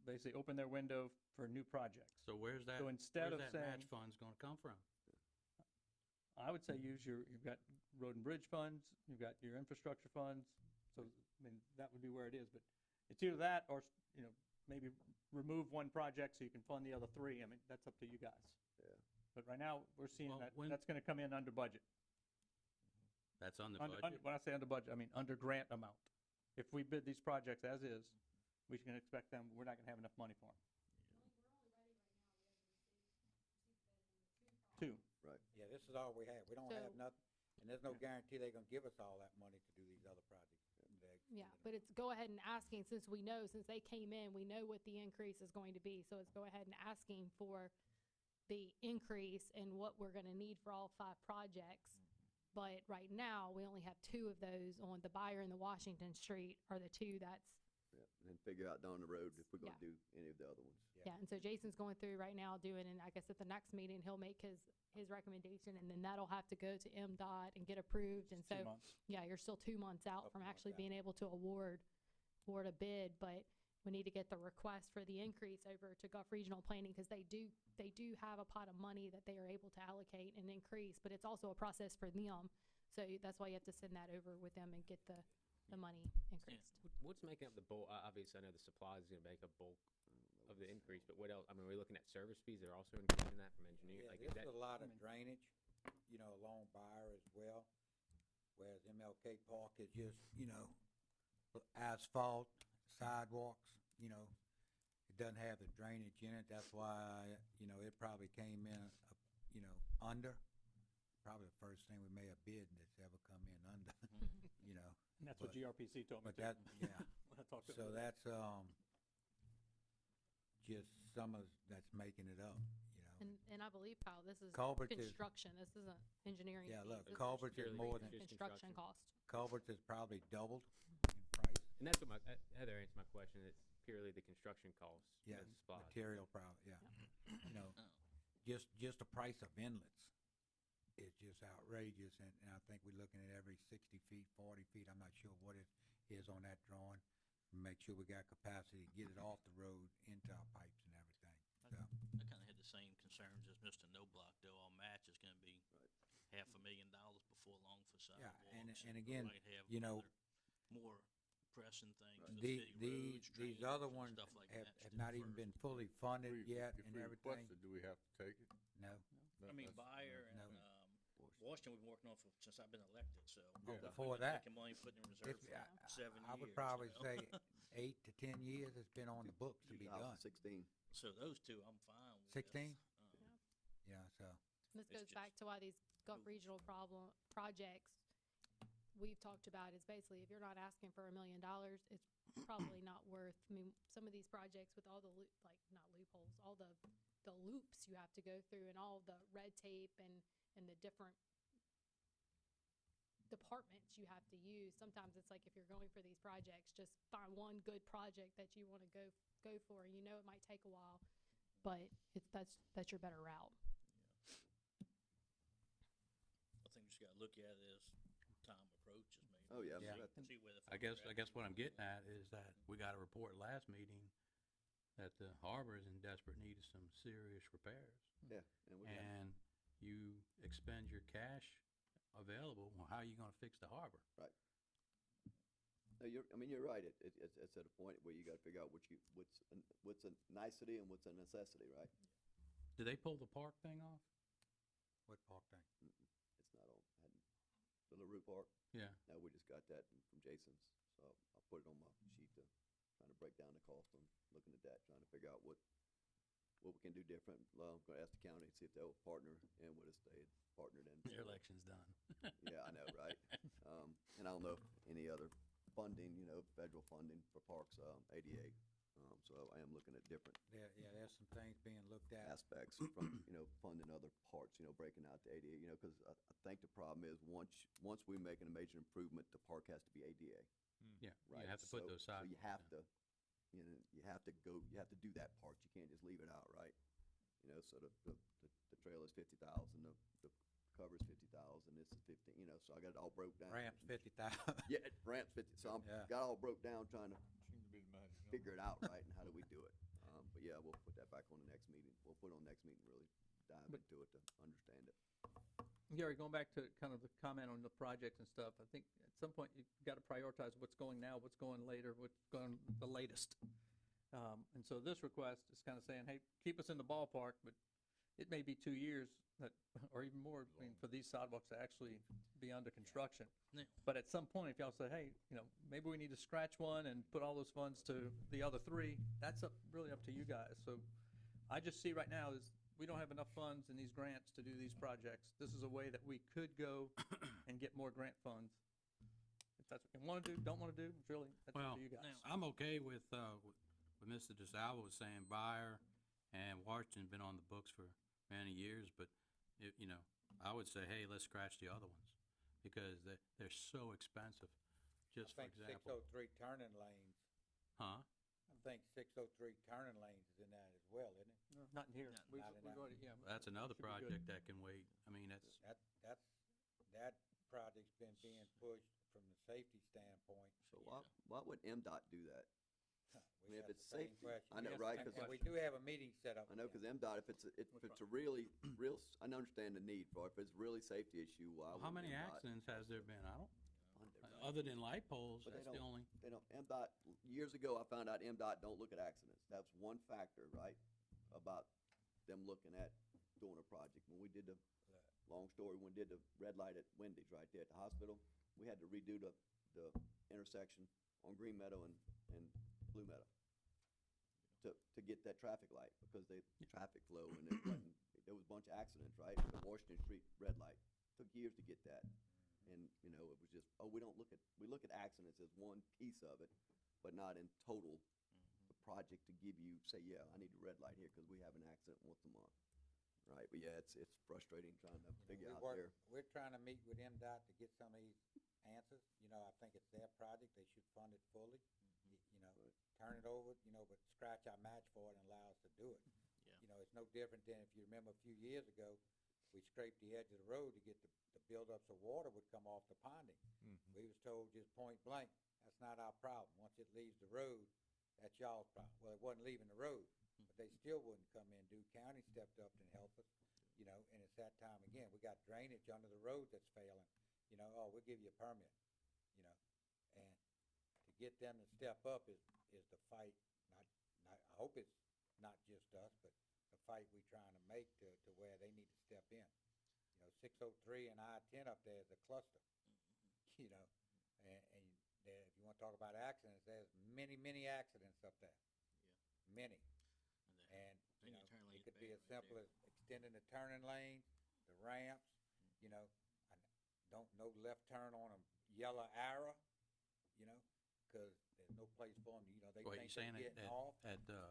basically open their window for new projects. So where's that, So instead where's of that match saying- funds gonna come from? I would say use you've got road and bridge funds, you've got your infrastructure funds, so, I mean, that would be where it is, but it's either that or, maybe remove one project so you can fund the other 3, I mean, that's up to you guys. Yeah. But right now, we're seeing Well, that, when- that's gonna come in under budget. That's on the Under- budget? When I say under budget, I mean under grant amount. If we bid these projects as is, we can expect them, we're not gonna have enough money for them. Two. Right. Yeah, this is all we have. We don't have So- nothing, and there's no guarantee they're gonna give us all that money to do these other projects. Yeah, but it's go ahead and asking, since we know, since they came in, we know what the increase is going to be. So it's go ahead and asking for the increase in what we're gonna need for all 5 projects. But right now, we only have 2 of those on the Buyer and the Washington Street are the 2 that's, Yeah, and then figure out down the road if we're gonna Yeah. do any of the other ones. yeah. And so Jason's going through right now doing, and I guess at the next meeting, he'll make his recommendation, and then that'll have to go to MDOT and get approved. And so, 2 months. yeah, you're still 2 months out from 2 months actually out. being able to award a bid, but we need to get the request for the increase over to Gulf Regional Planning, because they do have a pot of money that they are able to allocate and increase, but it's also a process for them. So that's why you have to send that over with them and get the money increased. What's making up the bulk? Obviously, I know the supplies is gonna make up bulk of the increase, but what else? I mean, we're looking at service fees. They're also including that from engineering. Yeah, Like, there's is that a lot of drainage, you know, along Buyer as well, whereas MLK Park is just, you know, asphalt, sidewalks, you know. It doesn't have the drainage in it, that's why, you know, it probably came in, you know, under. Probably the first thing we may have bid that's ever come in under, you know. And that's what But- GRPC told me But too. that, yeah, When I talked to so them. that's, just some of that's making it up, you know. And I believe, Kyle, this is Culvert is- construction, this isn't engineering Yeah, fees, look, this is culverts is purely more than, just construction construction. cost. culverts is probably doubled in price. And that's what my Heather answered my question. It's purely the construction costs. Yeah, of the supplies. material probably, yeah. You know, just the price of inlets is just outrageous, and I think we're looking at every 60 feet, 40 feet, I'm not sure what it is on that drawing. Make sure we got capacity to get it off the road into our pipes and everything, so. I kinda had the same concerns as Mr. Noblock, though. Our match is gonna be $500,000 before long for Yeah, sidewalks. and we again, might have you know, other more pressing things, Right. the The, city these, roads, these drainage, other and ones stuff like have that have still not even first. been fully funded yet If and we everything. requested, do we have to take it? No, I mean, That's- Buyer and, No. Washington, we've been working on since I've been elected, so. Yeah. Before we've been that, Making money, putting in reserve it's, for 7 years. I would probably you know? say 8 to 10 years it's been on the books to be done. 2016. So those two, I'm fine with. 16? Uh, Yeah, so, This It's goes just back to why these Gulf Regional projects we've talked about is basically, if you're not asking for $1 million, it's probably not worth, I mean, some of these projects with all the like, not loopholes, all the loops you have to go through and all the red tape and the different departments you have to use. Sometimes it's like, if you're going for these projects, just find one good project that you wanna go for, and you know it might take a while, but that's your better route. I think we just gotta look at it as time approaches, maybe. Oh, yeah, Yeah. See where the I funds are guess at. what I'm getting at is that we got a report last meeting that the harbor is in desperate need of some serious repairs. Yeah, and we got, And you expend your cash available, well, how are you gonna fix the harbor? no, you're right. It's at a point where you gotta figure out what's a nicety and what's a necessity, right? Did they pull the park thing off? what park thing? It's not on, the LaRue Park. Yeah. No, we just got that from Jason's, so I'll put it on my sheet to kind of break down the cost on looking at that, trying to figure out what we can do different. I'm gonna ask the county, see if they'll partner in with us, they had partnered in. Their election's done. Yeah, I know, right? And I don't know if any other funding, federal funding for parks, ADA. So I am looking at different There's some things being looked at. aspects from, funding other parts, breaking out the ADA, because I think the problem is once we make a major improvement, the park has to be ADA, Yeah, right? you have to put those So sidewalks. you have to, you have to do that part. You can't just leave it out, right? So the trailer's 50,000, the cover's 50,000, this is 15, so I got it all broke down. Ramps 50,000. Yeah, ramps 50, so Yeah. got all broke down trying to Seems to be the magic number. figure it out, right, and how do we do it? But yeah, we'll put that back on the next meeting. We'll put it on next meeting, really dive But- into it to understand it. Gary, going back to kind of the comment on the projects and stuff, I think at some point you've got to prioritize what's going now, what's going later, what's going the latest. And so this request is kind of saying, hey, keep us in the ballpark, but it may be 2 years that, or even more, I mean, for these sidewalks to actually be under construction. Yeah. But at some point, if y'all say, hey, you know, maybe we need to scratch one and put all those funds to the other three, that's really up to you guys. So I just see right now is we don't have enough funds in these grants to do these projects. This is a way that we could go and get more grant funds. If that's what you want to do, don't want to do, it's really, that's up Well, to you guys. I'm okay with what Mr. DeSalvo was saying, Buyer and Washington been on the books for many years, but you know, I would say, hey, let's scratch the other ones because they're so expensive. Just for I think example, 603 turning lanes, huh? I think 603 turning lanes is in that as well, isn't it? No, not in here. We've Not in we've that. already, yeah. That's another should be good. project that can wait. I mean, That project's been being pushed from the safety standpoint. So why would MDOT do that? We if have it's the same safety, question. I know, Yes, right? same 'Cause And we do have a meeting set up. I know, with because them. MDOT, if it's a really, I understand the need for it. If it's a really safety issue, why would how many MDOT accidents has there been? I don't, fund it, right? other than light poles, But they that's the don't- only. They don't, MDOT, years ago, I found out MDOT don't look at accidents. That's one factor, right, about them looking at doing a project. When we did long story, when we did the red light at Wendy's right there at the hospital, we had to redo the intersection on Green Meadow and Blue Meadow to get that traffic light, because the traffic flow, and there was a bunch of accidents, right? The Washington Street red light, took years to get that. And, you know, it was just, we look at accidents as one piece of it, but not in total, the project to give you, say, yeah, I need a red light here because we have an accident once a month. Right, but yeah, it's frustrating trying to figure out there. We're trying to meet with MDOT to get some of these answers. You know, I think it's their project, they should fund it fully. You know, turn it over, you know, but scratch our match for it and allow us to do it. Yeah. You know, it's no different than if you remember a few years ago, we scraped the edge of the road to get the buildups of water would come off the ponding. We was told just point blank, that's not our problem. Once it leaves the road, that's y'all's problem. Well, it wasn't leaving the road, but they still wouldn't come in. Duke County stepped up and helped us, you know, and it's that time again. We got drainage under the road that's failing. You know, oh, we'll give you a permit, you know. And to get them to step up is the fight. I hope it's not just us, but the fight we trying to make to where they need to step in. You know, 603 and I-10 up there is a cluster, you know, and there, if you want to talk about accidents, there's many, many accidents up there. Yeah. Many. And, you Then know, your turn it lane's could be bad as right simple there. as extending the turning lanes, the ramps, you know, no left turn on a yellow arrow, you know, because there's no place for them, you know, they What, think you they're saying getting off. at the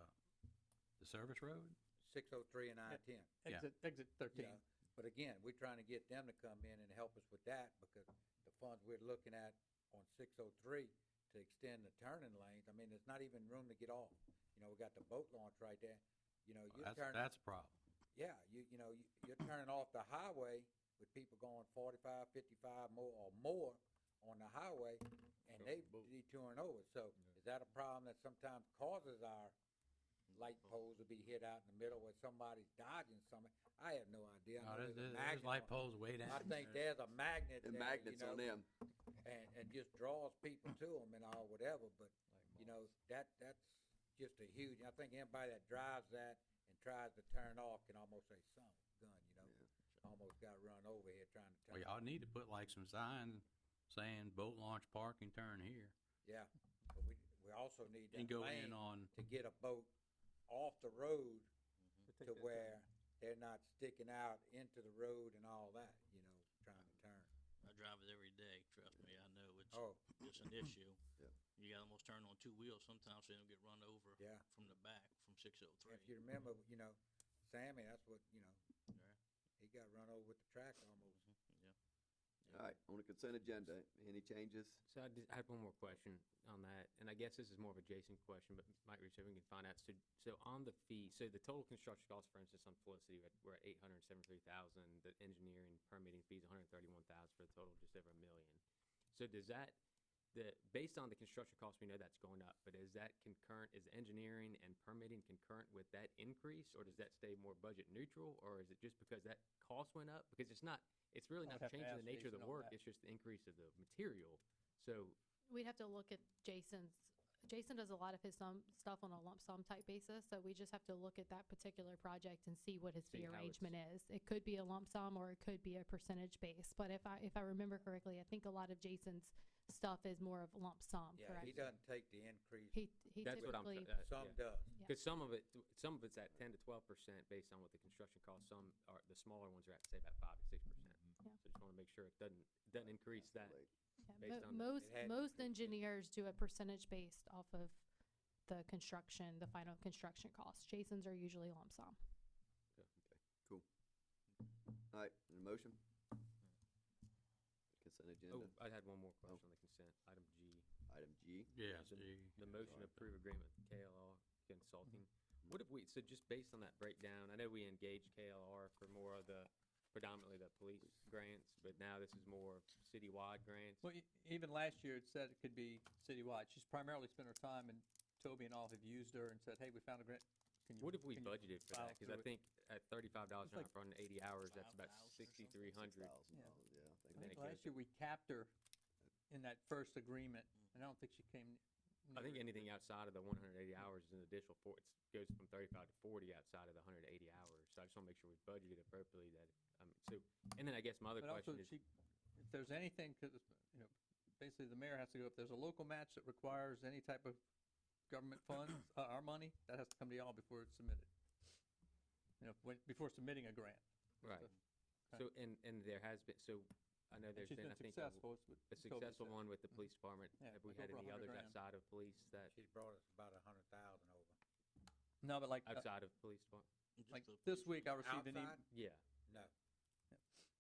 service road? 603 and I-10. Yeah. Exit You 13. know, but again, we're trying to get them to come in and help us with that, because the funds we're looking at on 603 to extend the turning lanes, I mean, there's not even room to get off. You know, we got the boat launch right there. You know, you're turning. That's a problem. Yeah, you know, you're turning off the highway with people going 45, 55 more on the highway, and they detouring over. So is that a problem that sometimes causes our light poles to be hit out in the middle where somebody's dodging something? I have no idea. I No, know there's a magnet light on- poles way down. I think there's a magnet And there, magnets you know, on them. and just draws people to them and all whatever, but, you know, that's just a huge, I think anybody that drives that and tries to turn off can almost say, son of a gun, you know? Almost got run over here trying to turn. Well, y'all need to put like some signs saying boat launch parking, turn here. Yeah, but we also need that And go lane in on, to get a boat off the road take to that where they're not sticking out into the road and all that, you know, trying to turn. I drive it every day, trust me, I know Oh, it's an issue. Yeah. You gotta almost turn on two wheels sometimes, so you don't get run over yeah. from the back from 603. If you remember, you know, Sammy, that's what, you know, Right. he got run over with the track almost. Yeah. All right, on the consent agenda, any changes? So I had one more question on that, and I guess this is more of a Jason question, but Mike, so we can find out. So on the fee, so the total construction cost, for instance, on Felicity, we're at 873,000. The engineering permitting fees, 131,000 for the total, just over $1 million. So does that, based on the construction cost, we know that's going up, but is that concurrent? Is engineering and permitting concurrent with that increase, or does that stay more budget neutral, or is it just because that cost went up? Because it's really I would not have to changing ask the nature of Jason the on work. that. It's just the increase of the material. So We'd have to look at Jason's Jason does a lot of his stuff on a lump sum type basis, so we just have to look at that particular project and see what his See fee how arrangement is. It could be a lump sum or it could be a percentage base, but if I remember correctly, I think a lot of Jason's stuff is more of lump sum, Yeah, correct? he doesn't take the increase. He That's what I'm, typically, Some yeah. does. Yeah. Cause some of it's at 10 to 12% based on what the construction costs. Some are, the smaller ones are at, say, about 5 to 6%. Yeah. So just wanna make sure it doesn't increase that. yeah, based on most, It had to most be. engineers do a percentage based off of the construction, the final construction costs. Jason's are usually lump sum. Cool. All right, any motion? Consent agenda, Oh, I had one more question on the consent, item G. item G. Yeah, The- G. The motion to approve agreement with KLR Consulting. What if we, so just based on that breakdown, I know we engaged KLR for more of the, predominantly the police grants, but now this is more citywide grants. Well, even last year, it said it could be citywide. She's primarily spent her time, and Toby and all have used her and said, hey, we found a grant. Can you- What if we can you budgeted for file that? Cause I through it? think at $35 It's an hour like for 80 hours, that's about $6,000 $6,300. $6,000, yeah, I I think. then think it last goes- year we capped her in that first agreement, and I don't think she came. I think near- anything outside of the 180 hours is an additional it goes from 35 to 40 outside of the 180 hours. So I just wanna make sure we budgeted appropriately that, so, and then I guess my other But also, question is, if there's anything, cause, you know, basically the mayor has to go, if there's a local match that requires any type of government funds, our money, that has to come to y'all before it's submitted. You know, before submitting a grant. right, okay. so, and there has been, so, I know And there's she's been, been I think, successful. It's what a Toby successful said. one with the police department. Yeah, Have we like had over any 100 others grand. outside of police that, She's brought us about 100,000 over. No, but like, outside of police department? like this week I received an email. Outside? Yeah, No.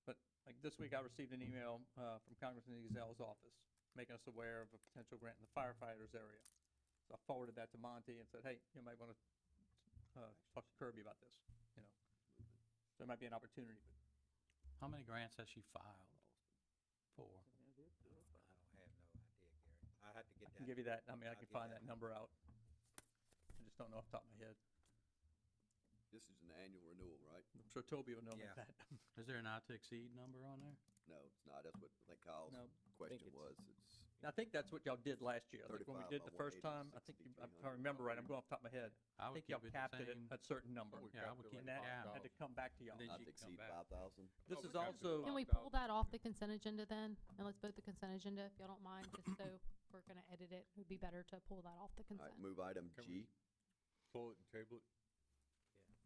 But like this week, I received an email from Congressman Ezel's office, making us aware of a potential grant in the firefighters area. So I forwarded that to Monty and said, hey, you might want to talk to Kirby about this, you know. So it might be an opportunity, but. How many grants has she filed? 4. I don't have no idea, Gary. I had to get I that. can give you that, I mean, I I'll can get find that. that number out. I just don't know off the top of my head. This is an annual renewal, right? I'm sure Toby will know Yeah. that. Is there a not to exceed number on there? No, it's not, that's what I think Kyle's No. question it's- was, it's, I think that's what y'all did last year. Like when we 35 did by the first 180, time, I think, if I remember right, I'm going off the top of my head. I I would think y'all keep it the capped it same. at a certain number. we Yeah, I capped would it keep And like that Yeah. had to come back to y'all. Then not she to can come exceed back. 5,000. This Oh, is we capped it also, Can we 5,000. pull that off the consent agenda then? And let's vote the consent agenda, if y'all don't mind, just so we're gonna edit it. It would be better to pull that off the All right, consent. move item Can G. Pull it and table it yeah.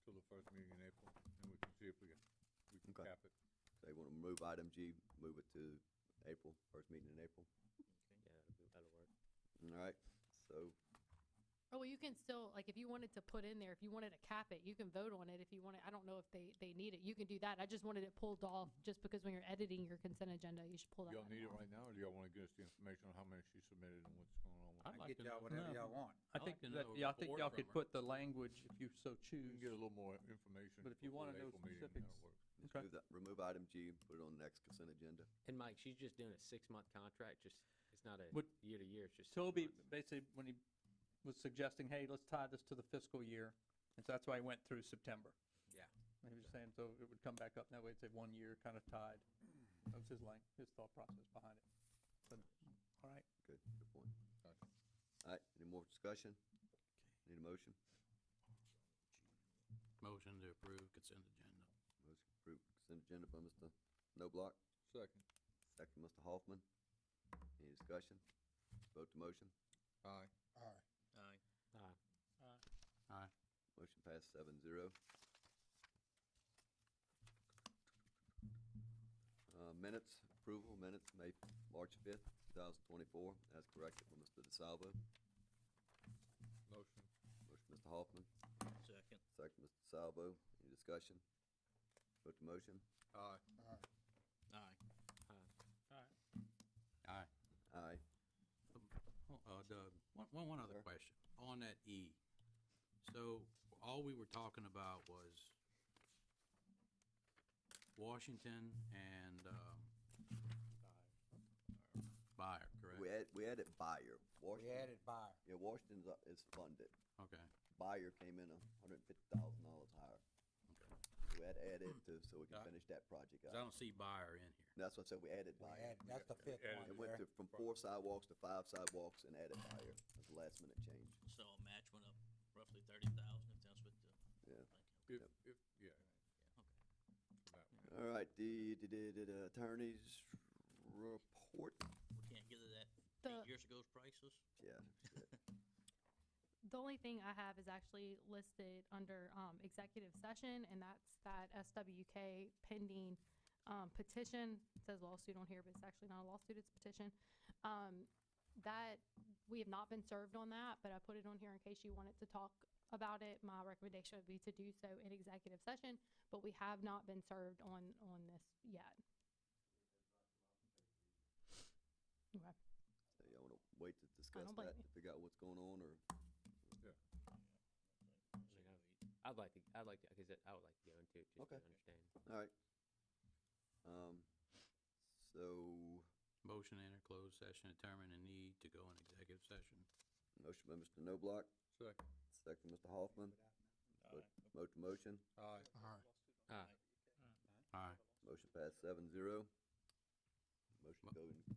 till the first meeting in April, and we can see if we can Okay. cap it. They want to move item G, move it to April, first meeting in April. Yeah, that'll work. All right, so, Oh, well, you can still, like, if you wanted to put in there, if you wanted to cap it, you can vote on it if you want it. I don't know if they need it. You can do that. I just wanted it pulled off, just because when you're editing your consent agenda, you should pull that Y'all one need it off. right now, or do y'all wanna get us the information on how many she submitted and what's going on with I'd it? like Get to y'all know. whatever No. y'all want. I I'd think like to that, know a yeah, I think report y'all from could her. put the language if you so We choose. can get a little more information. But if you before wanna the know April meeting, specifics- that'll work. let's Okay. remove item G, put it on the next consent agenda. And Mike, she's just doing a 6-month contract, just, it's not a Would- year to year, it's just 6 Toby, months. basically, when he was suggesting, hey, let's tie this to the fiscal year, and so that's why I went through September. Yeah. And he was saying, so it would come back up, and that way it's a 1 year kind of tied. That was his thought process behind it. But, all right, Good point. All right, any more discussion? Need a motion? Motion to approve consent agenda. Motion approved, consent agenda by Mr. Noblock, Second. second Mr. Hoffman. Any discussion? Vote to motion. Aye. Aye. Aye. Motion passed 7-0. Minutes, approval, minutes, March 5th, 2024, as corrected by Mr. DeSalvo. Motion. Motion, Mr. Hoffman, Second. second Mr. DeSalvo. Any discussion? Vote to motion. Aye. Aye. Aye. Aye. Aye. Doug, one other Sir? question. On that E, so all we were talking about was Washington and, Buyer, correct? We added Buyer. We Washington, added buyer. yeah, Washington's is funded. Okay. Buyer came in $150,000 higher. Okay. We we had to add it to, so we can Yeah. finish that project 'Cause I out. don't see buyer in here. That's what I said, we added We buyer. added- That's the fifth added one It went there. to, from 4 sidewalks to 5 sidewalks and added buyer. That's the last minute change. So a match went up roughly 30,000, if that's what the, Yeah. If, Yep. yeah. okay. For that one. All right, the attorney's report. We can't get to that The- 8 years ago's prices? Yeah. shit. The only thing I have is actually listed under executive session, and that's that SWK pending petition. It says lawsuit on here, but it's actually not a lawsuit, it's a petition. That, we have not been served on that, but I put it on here in case you wanted to talk about it. My recommendation would be to do so in executive session, but we have not been served on this yet. Okay. So y'all wanna wait to discuss don't blame that, you. to figure out what's going on, or? I mean, I'd like to, cause I would like to go into it, just Okay. to understand. All right. So, Motion to enter closed session, determine the need to go in executive session. motion by Mr. Noblock, Second. second Mr. Hoffman. Motion, Aye. All right. Aye. motion passed 7-0. Motion to go in